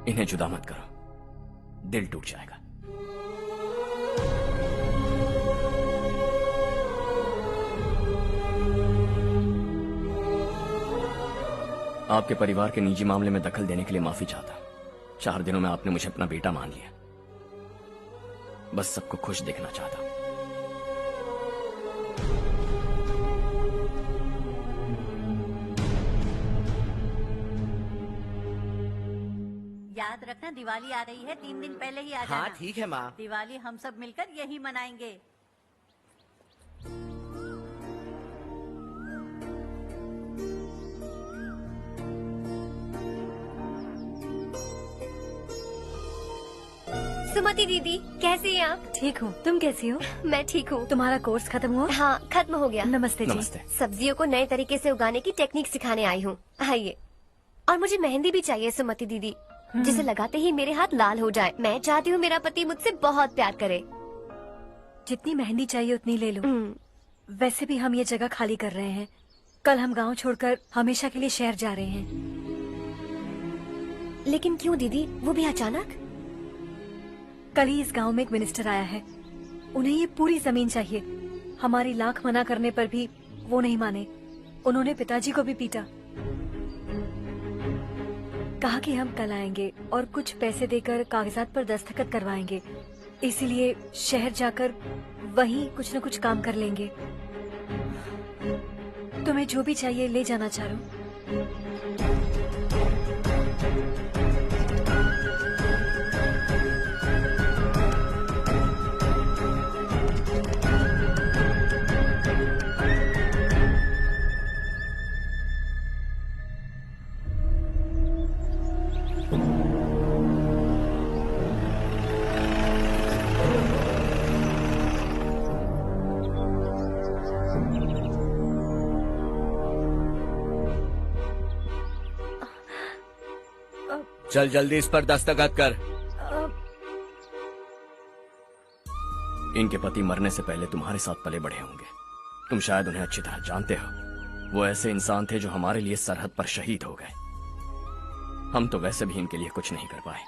इन्हें जुदा मत करो, दिल टूट जाएगा। आपके परिवार के निजी मामले में दखल देने के लिए माफी चाहता। 4 दिनों में आपने मुझे अपना बेटा मान लिया। बस सबको खुश देखना चाहता। याद रखना, दिवाली आ रही है, 3 दिन पहले ही आ जाना। हाँ ठीक है माँ। दिवाली हम सब मिलकर यही मनाएंगे। सुमति दीदी, कैसे हैं आप? ठीक हूँ, तुम कैसी हो? मैं ठीक हूँ। तुम्हारा कोर्स खत्म हुआ? हाँ, खत्म हो गया। नमस्ते जी। नमस्ते। सब्जियों को नए तरीके से उगाने की टेक्निक सिखाने आई हूँ। आइए। और मुझे मेहंदी भी चाहिए सुमति दीदी, जिसे लगाते ही मेरे हाथ लाल हो जाए। मैं चाहती हूँ मेरा पति मुझसे बहुत प्यार करे। जितनी मेहंदी चाहिए उतनी ले लो। वैसे भी हम ये जगह खाली कर रहे हैं। कल हम गांव छोड़कर हमेशा के लिए शहर जा रहे हैं। लेकिन क्यों दीदी, वो भी अचानक? कल ही इस गांव में एक मिनिस्टर आया है, उन्हें ये पूरी जमीन चाहिए। हमारी लाख मना करने पर भी वो नहीं माने। उन्होंने पिताजी को भी पीटा। कहा कि हम कल आएंगे और कुछ पैसे देकर कागजात पर दस्तखत करवाएंगे। इसीलिए शहर जाकर वहीं कुछ न कुछ काम कर लेंगे। तुम्हें जो भी चाहिए ले जाना चारू। चल जल्दी इस पर दस्तखत कर। इनके पति मरने से पहले तुम्हारे साथ पले बढ़े होंगे। तुम शायद उन्हें अच्छी तरह जानते हो। वो ऐसे इंसान थे जो हमारे लिए सरहद पर शहीद हो गए। हम तो वैसे भी इनके लिए कुछ नहीं कर पाए।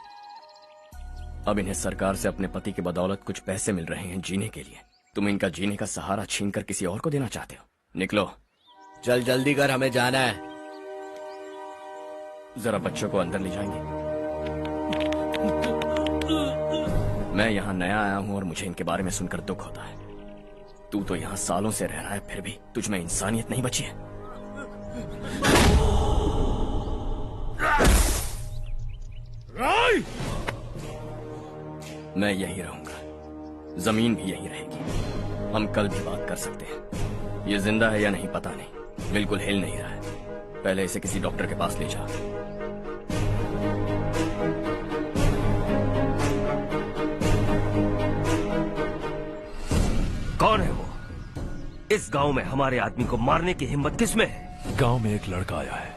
अब इन्हें सरकार से अपने पति की बदौलत कुछ पैसे मिल रहे हैं जीने के लिए। तुम इनका जीने का सहारा छीनकर किसी और को देना चाहते हो। निकलो। चल जल्दी कर, हमें जाना है। जरा बच्चों को अंदर ले जाएंगे। मैं यहाँ नया आया हूँ और मुझे इनके बारे में सुनकर दुख होता है। तू तो यहाँ सालों से रह रहा है, फिर भी तुझ में इंसानियत नहीं बची है। मैं यही रहूंगा, जमीन भी यही रहेगी। हम कल भी बात कर सकते हैं। ये जिंदा है या नहीं पता नहीं, बिल्कुल हिल नहीं रहा है। पहले इसे किसी डॉक्टर के पास ले जा। कौन है वो? इस गांव में हमारे आदमी को मारने की हिम्मत किसमें है? गांव में एक लड़का आया है,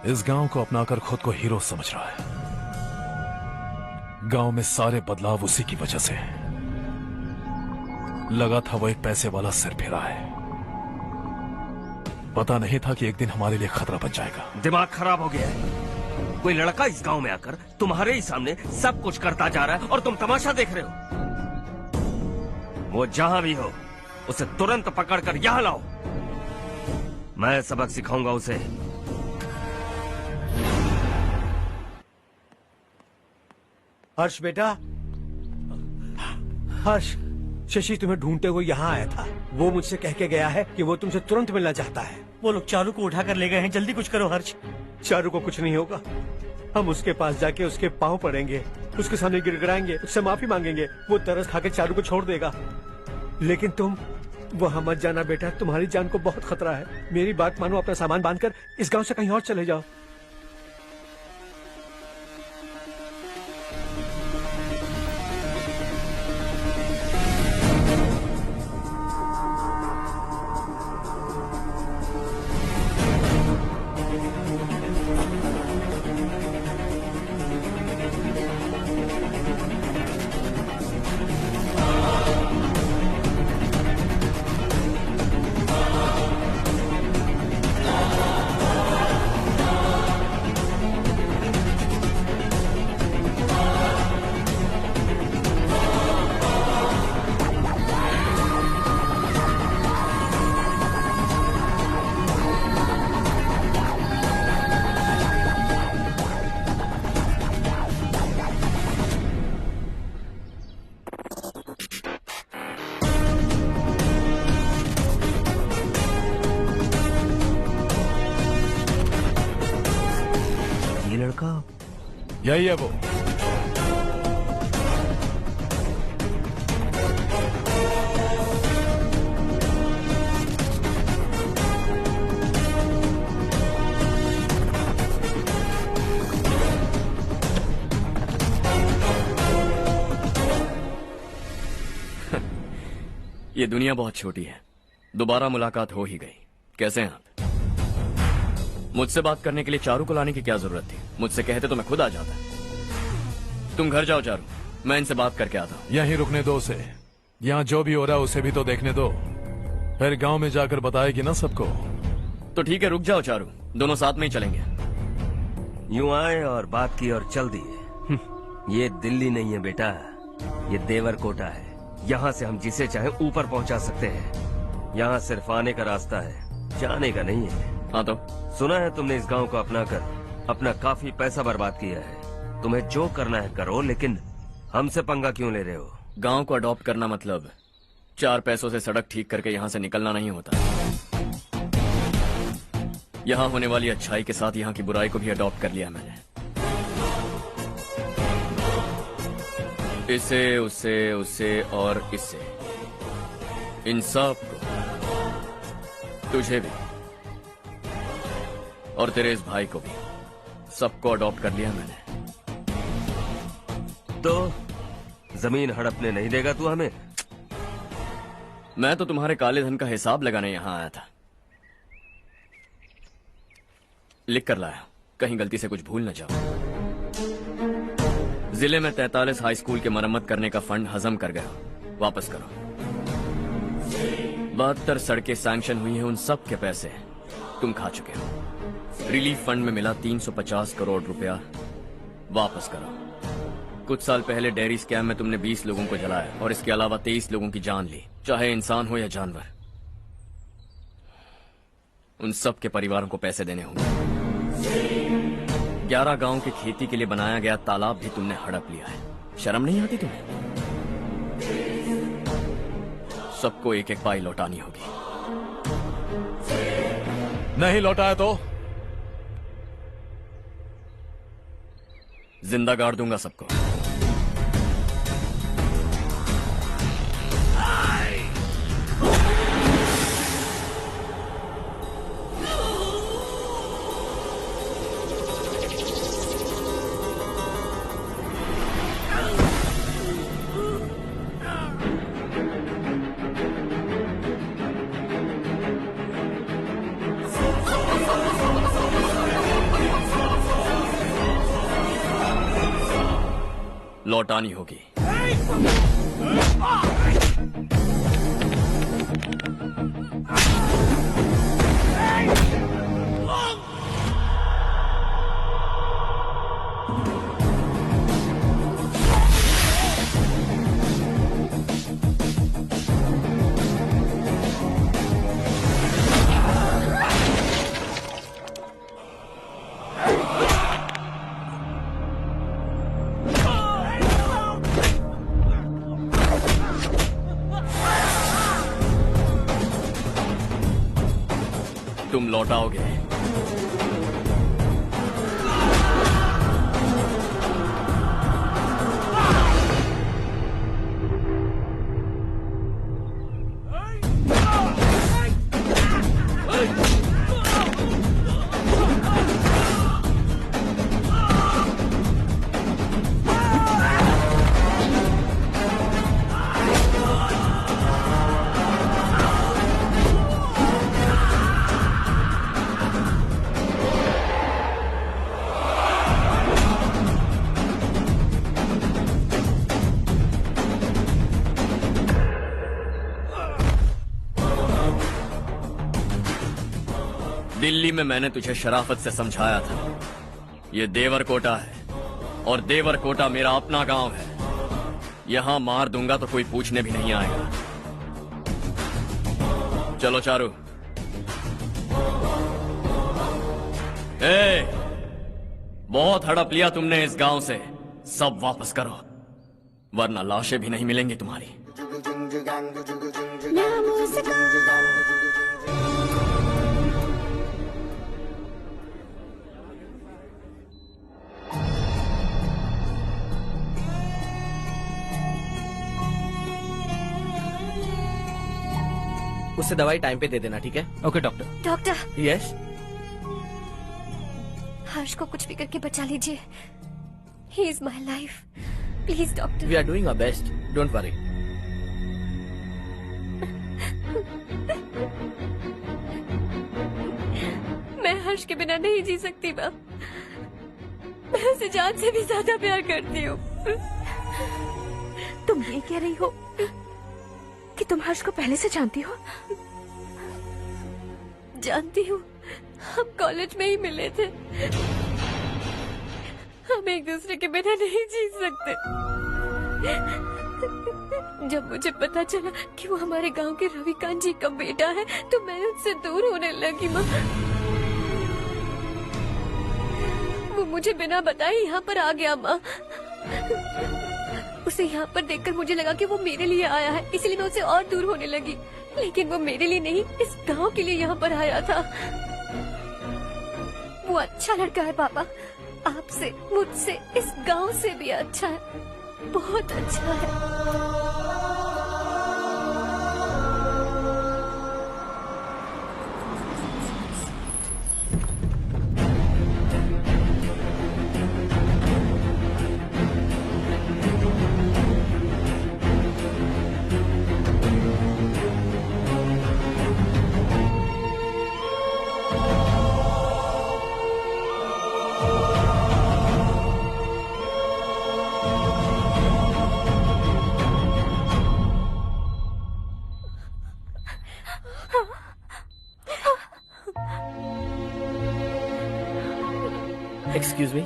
इस गांव को अपनाकर खुद को हीरो समझ रहा है। गांव में सारे बदलाव उसी की वजह से है। लगा था वो एक पैसे वाला सिरफिरा है। पता नहीं था कि एक दिन हमारे लिए खतरा बन जाएगा। दिमाग खराब हो गया है। कोई लड़का इस गांव में आकर तुम्हारे ही सामने सब कुछ करता जा रहा है और तुम तमाशा देख रहे हो। वो जहां भी हो उसे तुरंत पकड़कर यहां लाओ। मैं सबक सिखाऊंगा उसे। हर्ष बेटा, हर्ष, शशि तुम्हें ढूंढते हुए यहाँ आया था। वो मुझसे कह के गया है कि वो तुमसे तुरंत मिलना चाहता है। वो लोग चारू को उठाकर ले गए हैं, जल्दी कुछ करो हर्ष। चारू को कुछ नहीं होगा। हम उसके पास जाके उसके पांव पड़ेंगे, उसके सामने गिड़गिड़ाएंगे, उससे माफी मांगेंगे। वो तरस खाके चारू को छोड़ देगा। लेकिन तुम वहां मत जाना बेटा, तुम्हारी जान को बहुत खतरा है। मेरी बात मानो, अपना सामान बांधकर इस गांव से कहीं और चले जाओ। यही है वो। ये दुनिया बहुत छोटी है। दोबारा मुलाकात हो ही गई। कैसे हैं आप? मुझसे बात करने के लिए चारू को लाने की क्या जरूरत थी? मुझसे कहते तो मैं खुद आ जाता। तुम घर जाओ चारू, मैं इनसे बात करके आता हूँ। यहीं रुकने दो उसे। यहाँ जो भी हो रहा है उसे भी तो देखने दो, फिर गांव में जाकर बताएगी ना सबको। तो ठीक है, रुक जाओ चारू, दोनों साथ में ही चलेंगे। यूं आए और बात की और चल दिए। ये दिल्ली नहीं है बेटा, ये देवरकोटा है। यहाँ से हम जिसे चाहे ऊपर पहुँचा सकते हैं। यहाँ सिर्फ आने का रास्ता है, जाने का नहीं है। हाँ तो सुना है तुमने इस गांव को अपना कर अपना काफी पैसा बर्बाद किया है। तुम्हें जो करना है करो, लेकिन हमसे पंगा क्यों ले रहे हो? गांव को अडॉप्ट करना मतलब 4 पैसों से सड़क ठीक करके यहाँ से निकलना नहीं होता। यहाँ होने वाली अच्छाई के साथ यहाँ की बुराई को भी अडॉप्ट कर लिया मैंने। इसे, उससे, उससे और इससे, इन सब को, तुझे भी और तेरे इस भाई को भी, सबको अडॉप्ट कर लिया मैंने। तो जमीन हड़पने नहीं देगा तू हमें? मैं तो तुम्हारे काले धन का हिसाब लगाने यहाँ आया था। लिख कर लाया, कहीं गलती से कुछ भूल न जाओ। जिले में 43 हाई स्कूल के मरम्मत करने का फंड हजम कर गया, वापस करो। 72 सड़कें सैंक्शन हुई हैं, उन सब के पैसे तुम खा चुके हो। रिलीफ फंड में मिला 350 करोड़ रुपया, वापस करो। कुछ साल पहले डेयरी स्कैम में तुमने 20 लोगों को जलाया और इसके अलावा 23 लोगों की जान ली, चाहे इंसान हो या जानवर। उन सब के परिवारों को पैसे देने होंगे। 11 गांव की खेती के लिए बनाया गया तालाब भी तुमने हड़प लिया है। शर्म नहीं आती तुम्हें? सबको एक एक पाई लौटानी होगी। नहीं लौटाया तो जिंदा गाड़ दूंगा सबको। लौटानी होगी। तुम लौटाओगे। दिल्ली में मैंने तुझे शराफत से समझाया था, ये देवरकोटा है और देवरकोटा मेरा अपना गांव है। यहां मार दूंगा तो कोई पूछने भी नहीं आएगा। चलो चारू। बहुत हड़प लिया तुमने इस गांव से, सब वापस करो वरना लाशें भी नहीं मिलेंगी तुम्हारी। उससे दवाई टाइम पे दे देना, ठीक है? Okay doctor. Doctor. Yes. Harsh को कुछ भी करके बचा लीजिए। He is my life, please doctor. We are doing our best, don't worry. मैं हर्ष के बिना नहीं जी सकती मैम। मैं उसे जान से भी ज्यादा प्यार करती हूँ। तुम ये कह रही हो कि तुम हर्ष को पहले से जानती हो? जानती हूँ, हम कॉलेज में ही मिले थे। हम एक दूसरे के बिना नहीं जी सकते। जब मुझे पता चला कि वो हमारे गांव के रविकांत जी का बेटा है तो मैं उनसे दूर होने लगी माँ। वो मुझे बिना बताए यहाँ पर आ गया माँ। उसे यहाँ पर देखकर मुझे लगा कि वो मेरे लिए आया है, इसलिए मैं उससे और दूर होने लगी। लेकिन वो मेरे लिए नहीं, इस गांव के लिए यहाँ पर आया था। वो अच्छा लड़का है पापा, आपसे, मुझसे, इस गांव से भी अच्छा है, बहुत अच्छा है। एक्सक्यूज मी,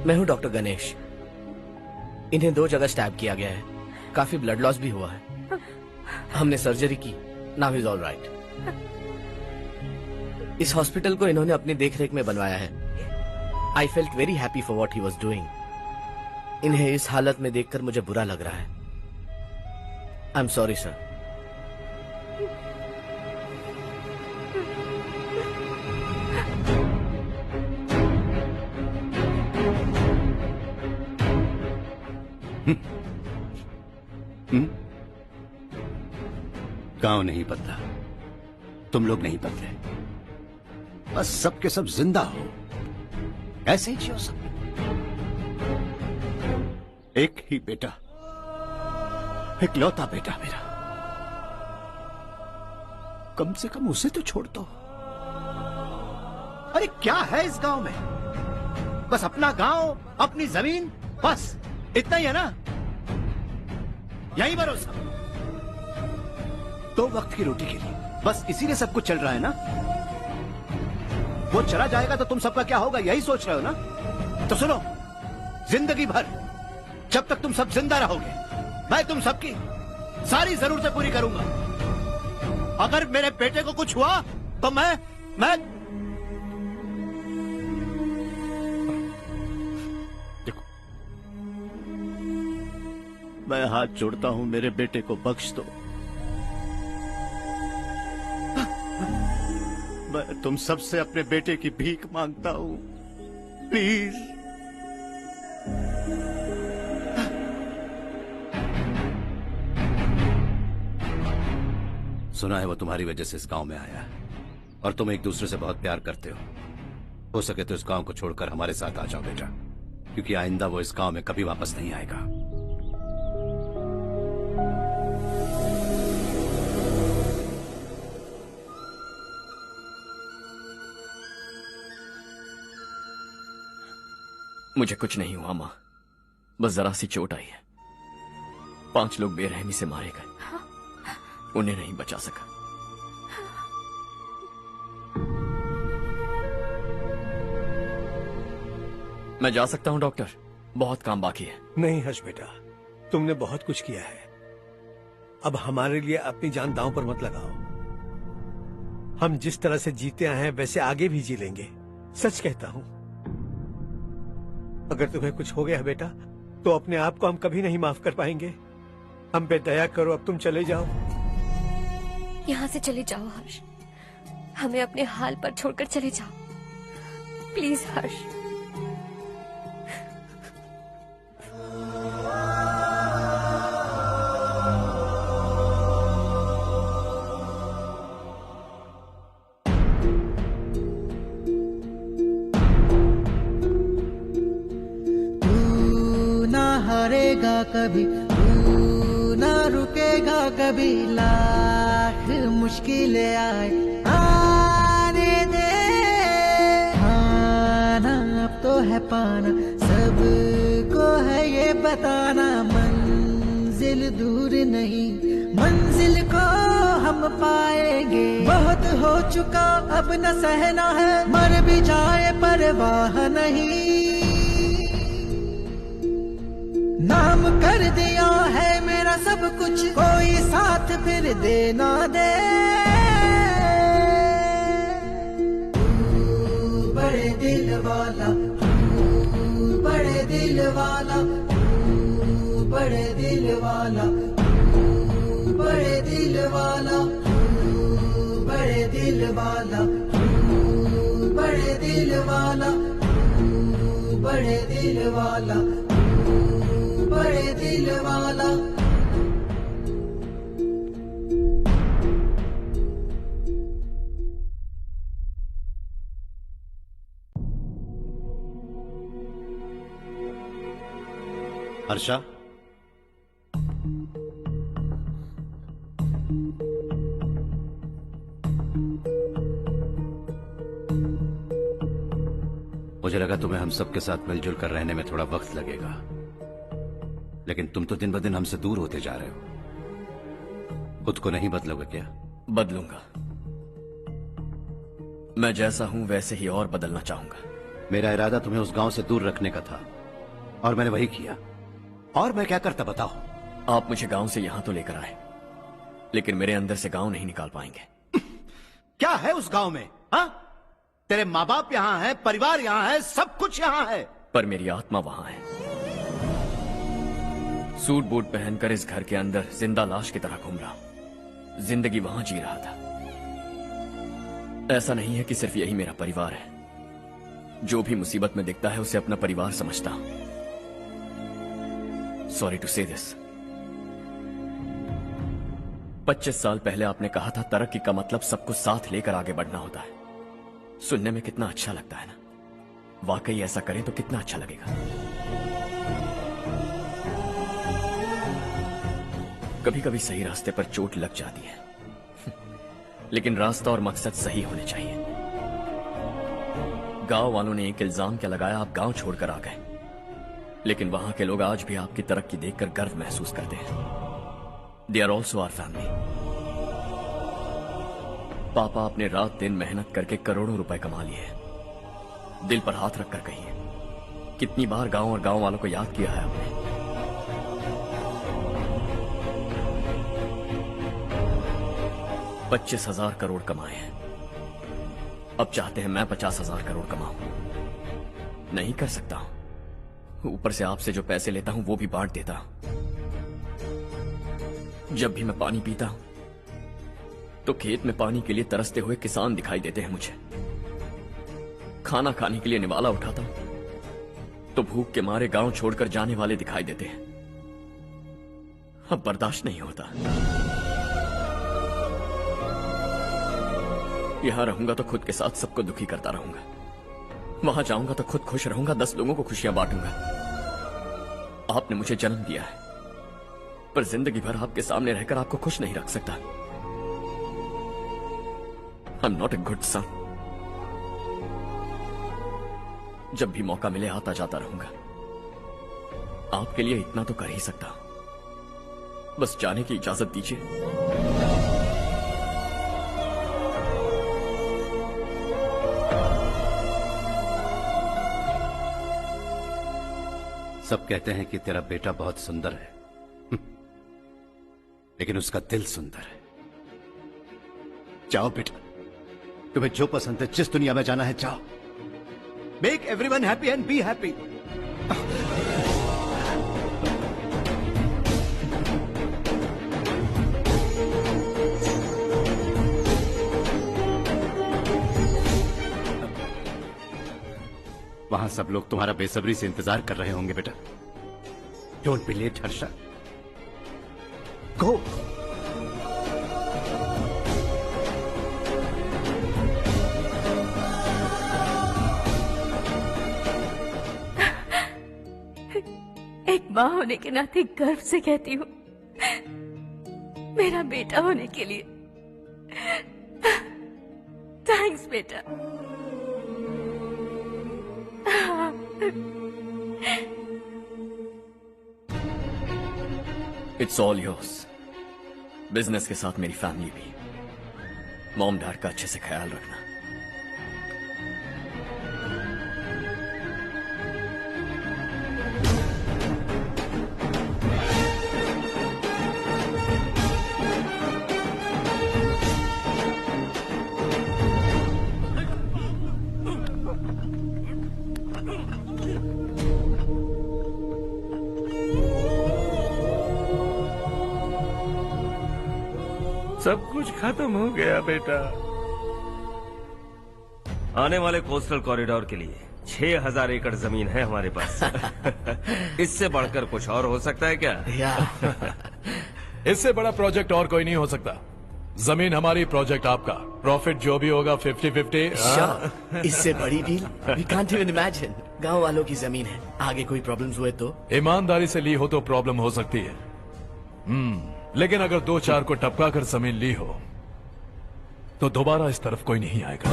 मैं हूं डॉक्टर गणेश। इन्हें 2 जगह स्टैब किया गया है, काफी ब्लड लॉस भी हुआ है। हमने सर्जरी की, नाउ इज ऑल राइट। इस हॉस्पिटल को इन्होंने अपनी देखरेख में बनवाया है। I felt very happy for what he was doing. इन्हें इस हालत में देखकर मुझे बुरा लग रहा है। I am sorry sir. गांव नहीं बदला, तुम लोग नहीं बदले, बस सब के सब जिंदा हो, ऐसे ही जियो सब। एक ही बेटा, इकलौता बेटा मेरा, कम से कम उसे तो छोड़ दो। अरे क्या है इस गांव में? बस अपना गांव, अपनी जमीन, बस इतना ही है ना? यही भरोसा, 2 वक्त की रोटी के लिए, बस इसीलिए सब कुछ चल रहा है ना? वो चला जाएगा तो तुम सबका क्या होगा, यही सोच रहे हो ना? तो सुनो, जिंदगी भर जब तक तुम सब जिंदा रहोगे, मैं तुम सबकी सारी जरूरतें पूरी करूंगा। अगर मेरे बेटे को कुछ हुआ तो मैं देखो, मैं हाथ जोड़ता हूं, मेरे बेटे को बख्श दो। मैं तुम सबसे अपने बेटे की भीख मांगता हूं, प्लीज। सुना है वो तुम्हारी वजह से इस गांव में आया है और तुम एक दूसरे से बहुत प्यार करते हो सके तो इस गांव को छोड़कर हमारे साथ आ जाओ बेटा, क्योंकि आइंदा वो इस गांव में कभी वापस नहीं आएगा। मुझे कुछ नहीं हुआ माँ, बस जरा सी चोट आई है। 5 लोग बेरहमी से मारे गए, उन्हें नहीं बचा सका। मैं जा सकता हूँ डॉक्टर, बहुत काम बाकी है। नहीं हर्ष बेटा, तुमने बहुत कुछ किया है, अब हमारे लिए अपनी जान दांव पर मत लगाओ। हम जिस तरह से जीते आए हैं वैसे आगे भी जी लेंगे, सच कहता हूँ। अगर तुम्हें कुछ हो गया बेटा तो अपने आप को हम कभी नहीं माफ कर पाएंगे। हम पे दया करो, अब तुम चले जाओ। यहाँ से चले जाओ हर्ष, हमें अपने हाल पर छोड़कर चले जाओ, प्लीज हर्ष। हारेगा कभी, तू ना रुकेगा कभी, लाख मुश्किलें आने दे। खाना अब तो है पाना, सबको है ये बताना, मंजिल दूर नहीं, मंजिल को हम पाएंगे। बहुत हो चुका अब न सहना है, मर भी जाए परवाह नहीं। नाम कर दिया है मेरा सब कुछ, कोई साथ फिर दे ना दे। बड़े दिल वाला, बड़े दिल वाला, बड़े दिल वाला, बड़े दिल वाला, बड़े दिल वाला, बड़े दिल वाला, बड़े दिल वाला, बड़े दिल वाला। हर्षा, मुझे लगा तुम्हें हम सबके साथ मिलजुल कर रहने में थोड़ा वक्त लगेगा, लेकिन तुम तो दिन ब दिन हमसे दूर होते जा रहे हो। खुद को नहीं बदलोगे क्या? बदलूंगा। मैं जैसा हूं वैसे ही और बदलना चाहूंगा। मेरा इरादा तुम्हें उस गांव से दूर रखने का था और मैंने वही किया। और मैं क्या करता बताओ? आप मुझे गांव से यहां तो लेकर आए, लेकिन मेरे अंदर से गांव नहीं निकाल पाएंगे। क्या है उस गांव में? हाँ, तेरे माँ बाप यहाँ है, परिवार यहाँ है, सब कुछ यहाँ है, पर मेरी आत्मा वहां है। सूट बूट पहनकर इस घर के अंदर जिंदा लाश की तरह घूम रहा हूं। जिंदगी वहां जी रहा था। ऐसा नहीं है कि सिर्फ यही मेरा परिवार है। जो भी मुसीबत में दिखता है उसे अपना परिवार समझता हूं। सॉरी टू से दिस। 25 साल पहले आपने कहा था तरक्की का मतलब सबको साथ लेकर आगे बढ़ना होता है। सुनने में कितना अच्छा लगता है ना? वाकई ऐसा करें तो कितना अच्छा लगेगा। कभी कभी सही रास्ते पर चोट लग जाती है, लेकिन रास्ता और मकसद सही होने चाहिए। गांव वालों ने एक इल्जाम क्या लगाया, आप गांव छोड़कर आ गए, लेकिन वहां के लोग आज भी आपकी तरक्की देखकर गर्व महसूस करते हैं। They are also our family. पापा आपने रात दिन मेहनत करके करोड़ों रुपए कमा लिए। दिल पर हाथ रखकर कहिए, कितनी बार गांव और गांव वालों को याद किया है आपने? $25,000 करोड़ कमाए हैं। अब चाहते हैं मैं 50,000 करोड़ कमाऊं। नहीं कर सकता हूं। ऊपर से आपसे जो पैसे लेता हूं वो भी बांट देता हूं। जब भी मैं पानी पीता हूं तो खेत में पानी के लिए तरसते हुए किसान दिखाई देते हैं मुझे। खाना खाने के लिए निवाला उठाता हूं तो भूख के मारे गांव छोड़कर जाने वाले दिखाई देते हैं। अब बर्दाश्त नहीं होता। यहां रहूंगा तो खुद के साथ सबको दुखी करता रहूंगा। वहां जाऊंगा तो खुद खुश रहूंगा, 10 लोगों को खुशियां बांटूंगा। आपने मुझे जन्म दिया है, पर जिंदगी भर आपके सामने रहकर आपको खुश नहीं रख सकता। I am not a good son. जब भी मौका मिले आता जाता रहूंगा। आपके लिए इतना तो कर ही सकता हूं। बस जाने की इजाजत दीजिए। सब कहते हैं कि तेरा बेटा बहुत सुंदर है, लेकिन उसका दिल सुंदर है। जाओ बेटा, तुम्हें जो पसंद है, जिस दुनिया में जाना है जाओ। Make everyone happy and be happy. वहां सब लोग तुम्हारा बेसब्री से इंतजार कर रहे होंगे बेटा। डोंट बी लेट हर्षा, गो। एक माँ होने के नाते गर्व से कहती हूँ, मेरा बेटा होने के लिए थैंक्स बेटा। It's all yours. बिजनेस के साथ मेरी फैमिली भी। मॉम डैड का अच्छे से ख्याल रखना। सब कुछ खत्म हो गया बेटा। आने वाले कोस्टल कॉरिडोर के लिए 6000 एकड़ जमीन है हमारे पास। इससे बढ़कर कुछ और हो सकता है क्या? इससे बड़ा प्रोजेक्ट और कोई नहीं हो सकता। जमीन हमारी, प्रोजेक्ट आपका। प्रॉफिट जो भी होगा 50-50। इससे बड़ी deal we can't even imagine. गांव वालों की जमीन है, आगे कोई प्रॉब्लम्स हुए तो? ईमानदारी से ली हो तो प्रॉब्लम हो सकती है, लेकिन अगर 2-4 को टपका कर जमीन ली हो तो दोबारा इस तरफ कोई नहीं आएगा।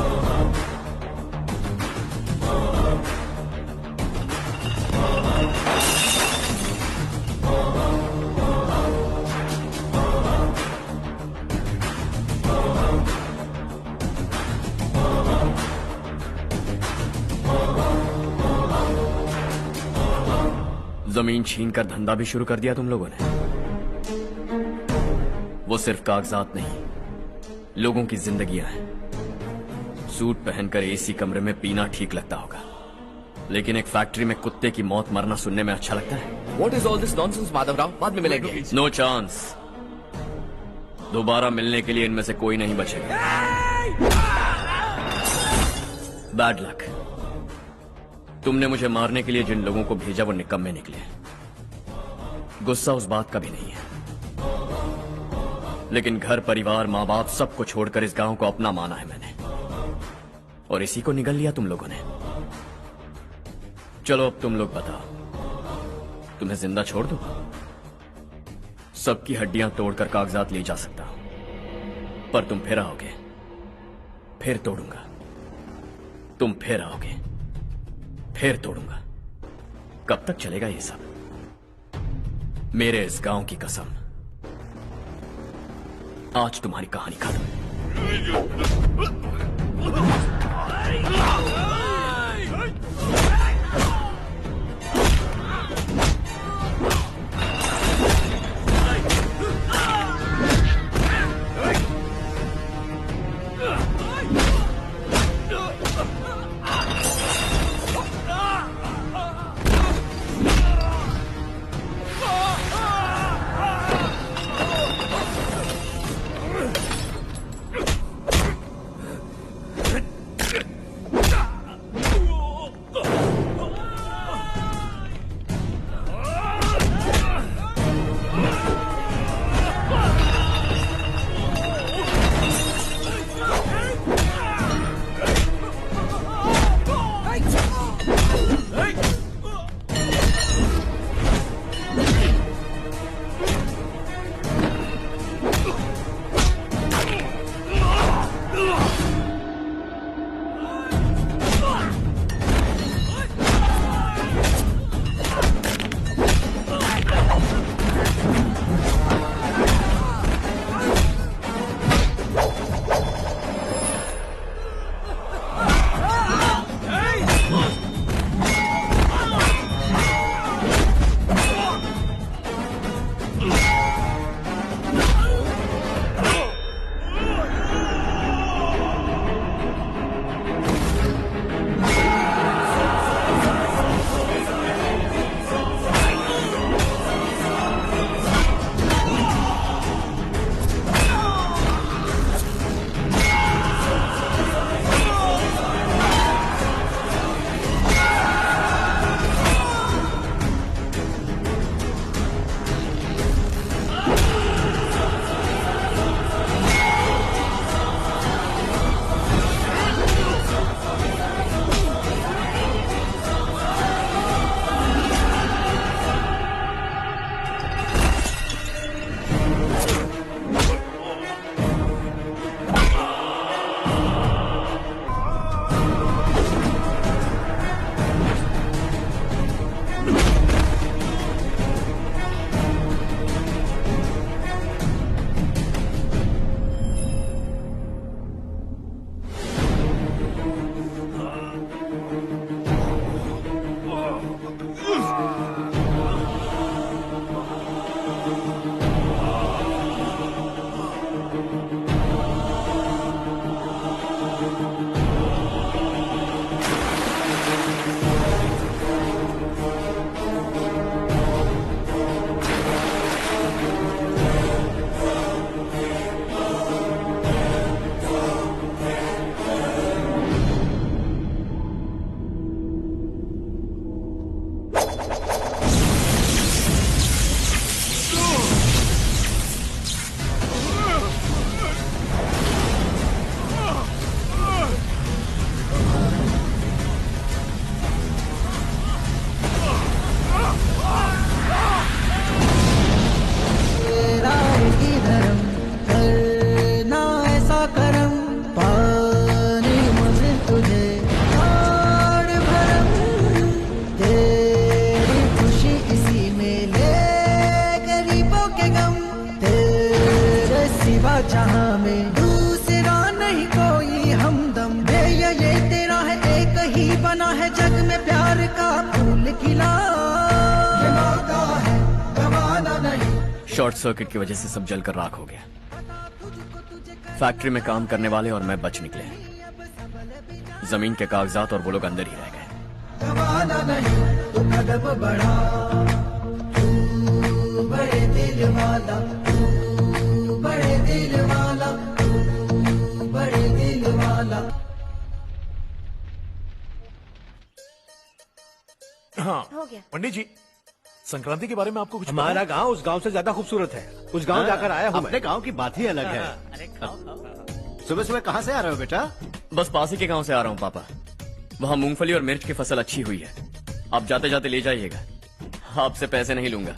जमीन छीन कर धंधा भी शुरू कर दिया तुम लोगों ने। वो सिर्फ कागजात नहीं, लोगों की जिंदगियां हैं। सूट पहनकर एसी कमरे में पीना ठीक लगता होगा, लेकिन एक फैक्ट्री में कुत्ते की मौत मरना सुनने में अच्छा लगता है। What is all this nonsense, Madhavrao? बाद में मिलेंगे। No chance. दोबारा मिलने के लिए इनमें से कोई नहीं बचेगा। Bad luck. तुमने मुझे मारने के लिए जिन लोगों को भेजा वो निकम्मे निकले। गुस्सा उस बात का भी नहीं है, लेकिन घर परिवार माँ बाप सबको छोड़कर इस गांव को अपना माना है मैंने, और इसी को निगल लिया तुम लोगों ने। चलो अब तुम लोग बताओ, तुम्हें जिंदा छोड़ दूं? सबकी हड्डियां तोड़कर कागजात ले जा सकता हूं, पर तुम फिर आओगे, फिर तोड़ूंगा। तुम फिर आओगे, फिर तोड़ूंगा। कब तक चलेगा ये सब? मेरे इस गांव की कसम, आज तुम्हारी कहानी खत्म। जहां में दूसरा नहीं कोई हमदम, ये तेरा है एक ही बना है जग में प्यार का फूल खिला, ये मौका है गवाना नहीं। शॉर्ट सर्किट की वजह से सब जलकर राख हो गया। फैक्ट्री में काम करने वाले और मैं बच निकले। जमीन के कागजात और वो लोग अंदर ही रह गए। गवाना नहीं तो कदम बढ़ा, तू बड़े दिल वाला, तू बड़े दिल वाला, तू बड़े दिल वाला। हाँ हो गया। पंडित जी, संक्रांति के बारे में आपको कुछ हमारा पता गांव उस गांव से ज्यादा खूबसूरत है। उस गांव जाकर आया हूँ। अपने गांव की बात ही अलग है। सुबह सुबह कहाँ से आ रहे हो बेटा? बस पास ही के गांव से आ रहा हूँ पापा। वहाँ मूंगफली और मिर्च की फसल अच्छी हुई है, आप जाते जाते ले जाइएगा। आपसे पैसे नहीं लूंगा।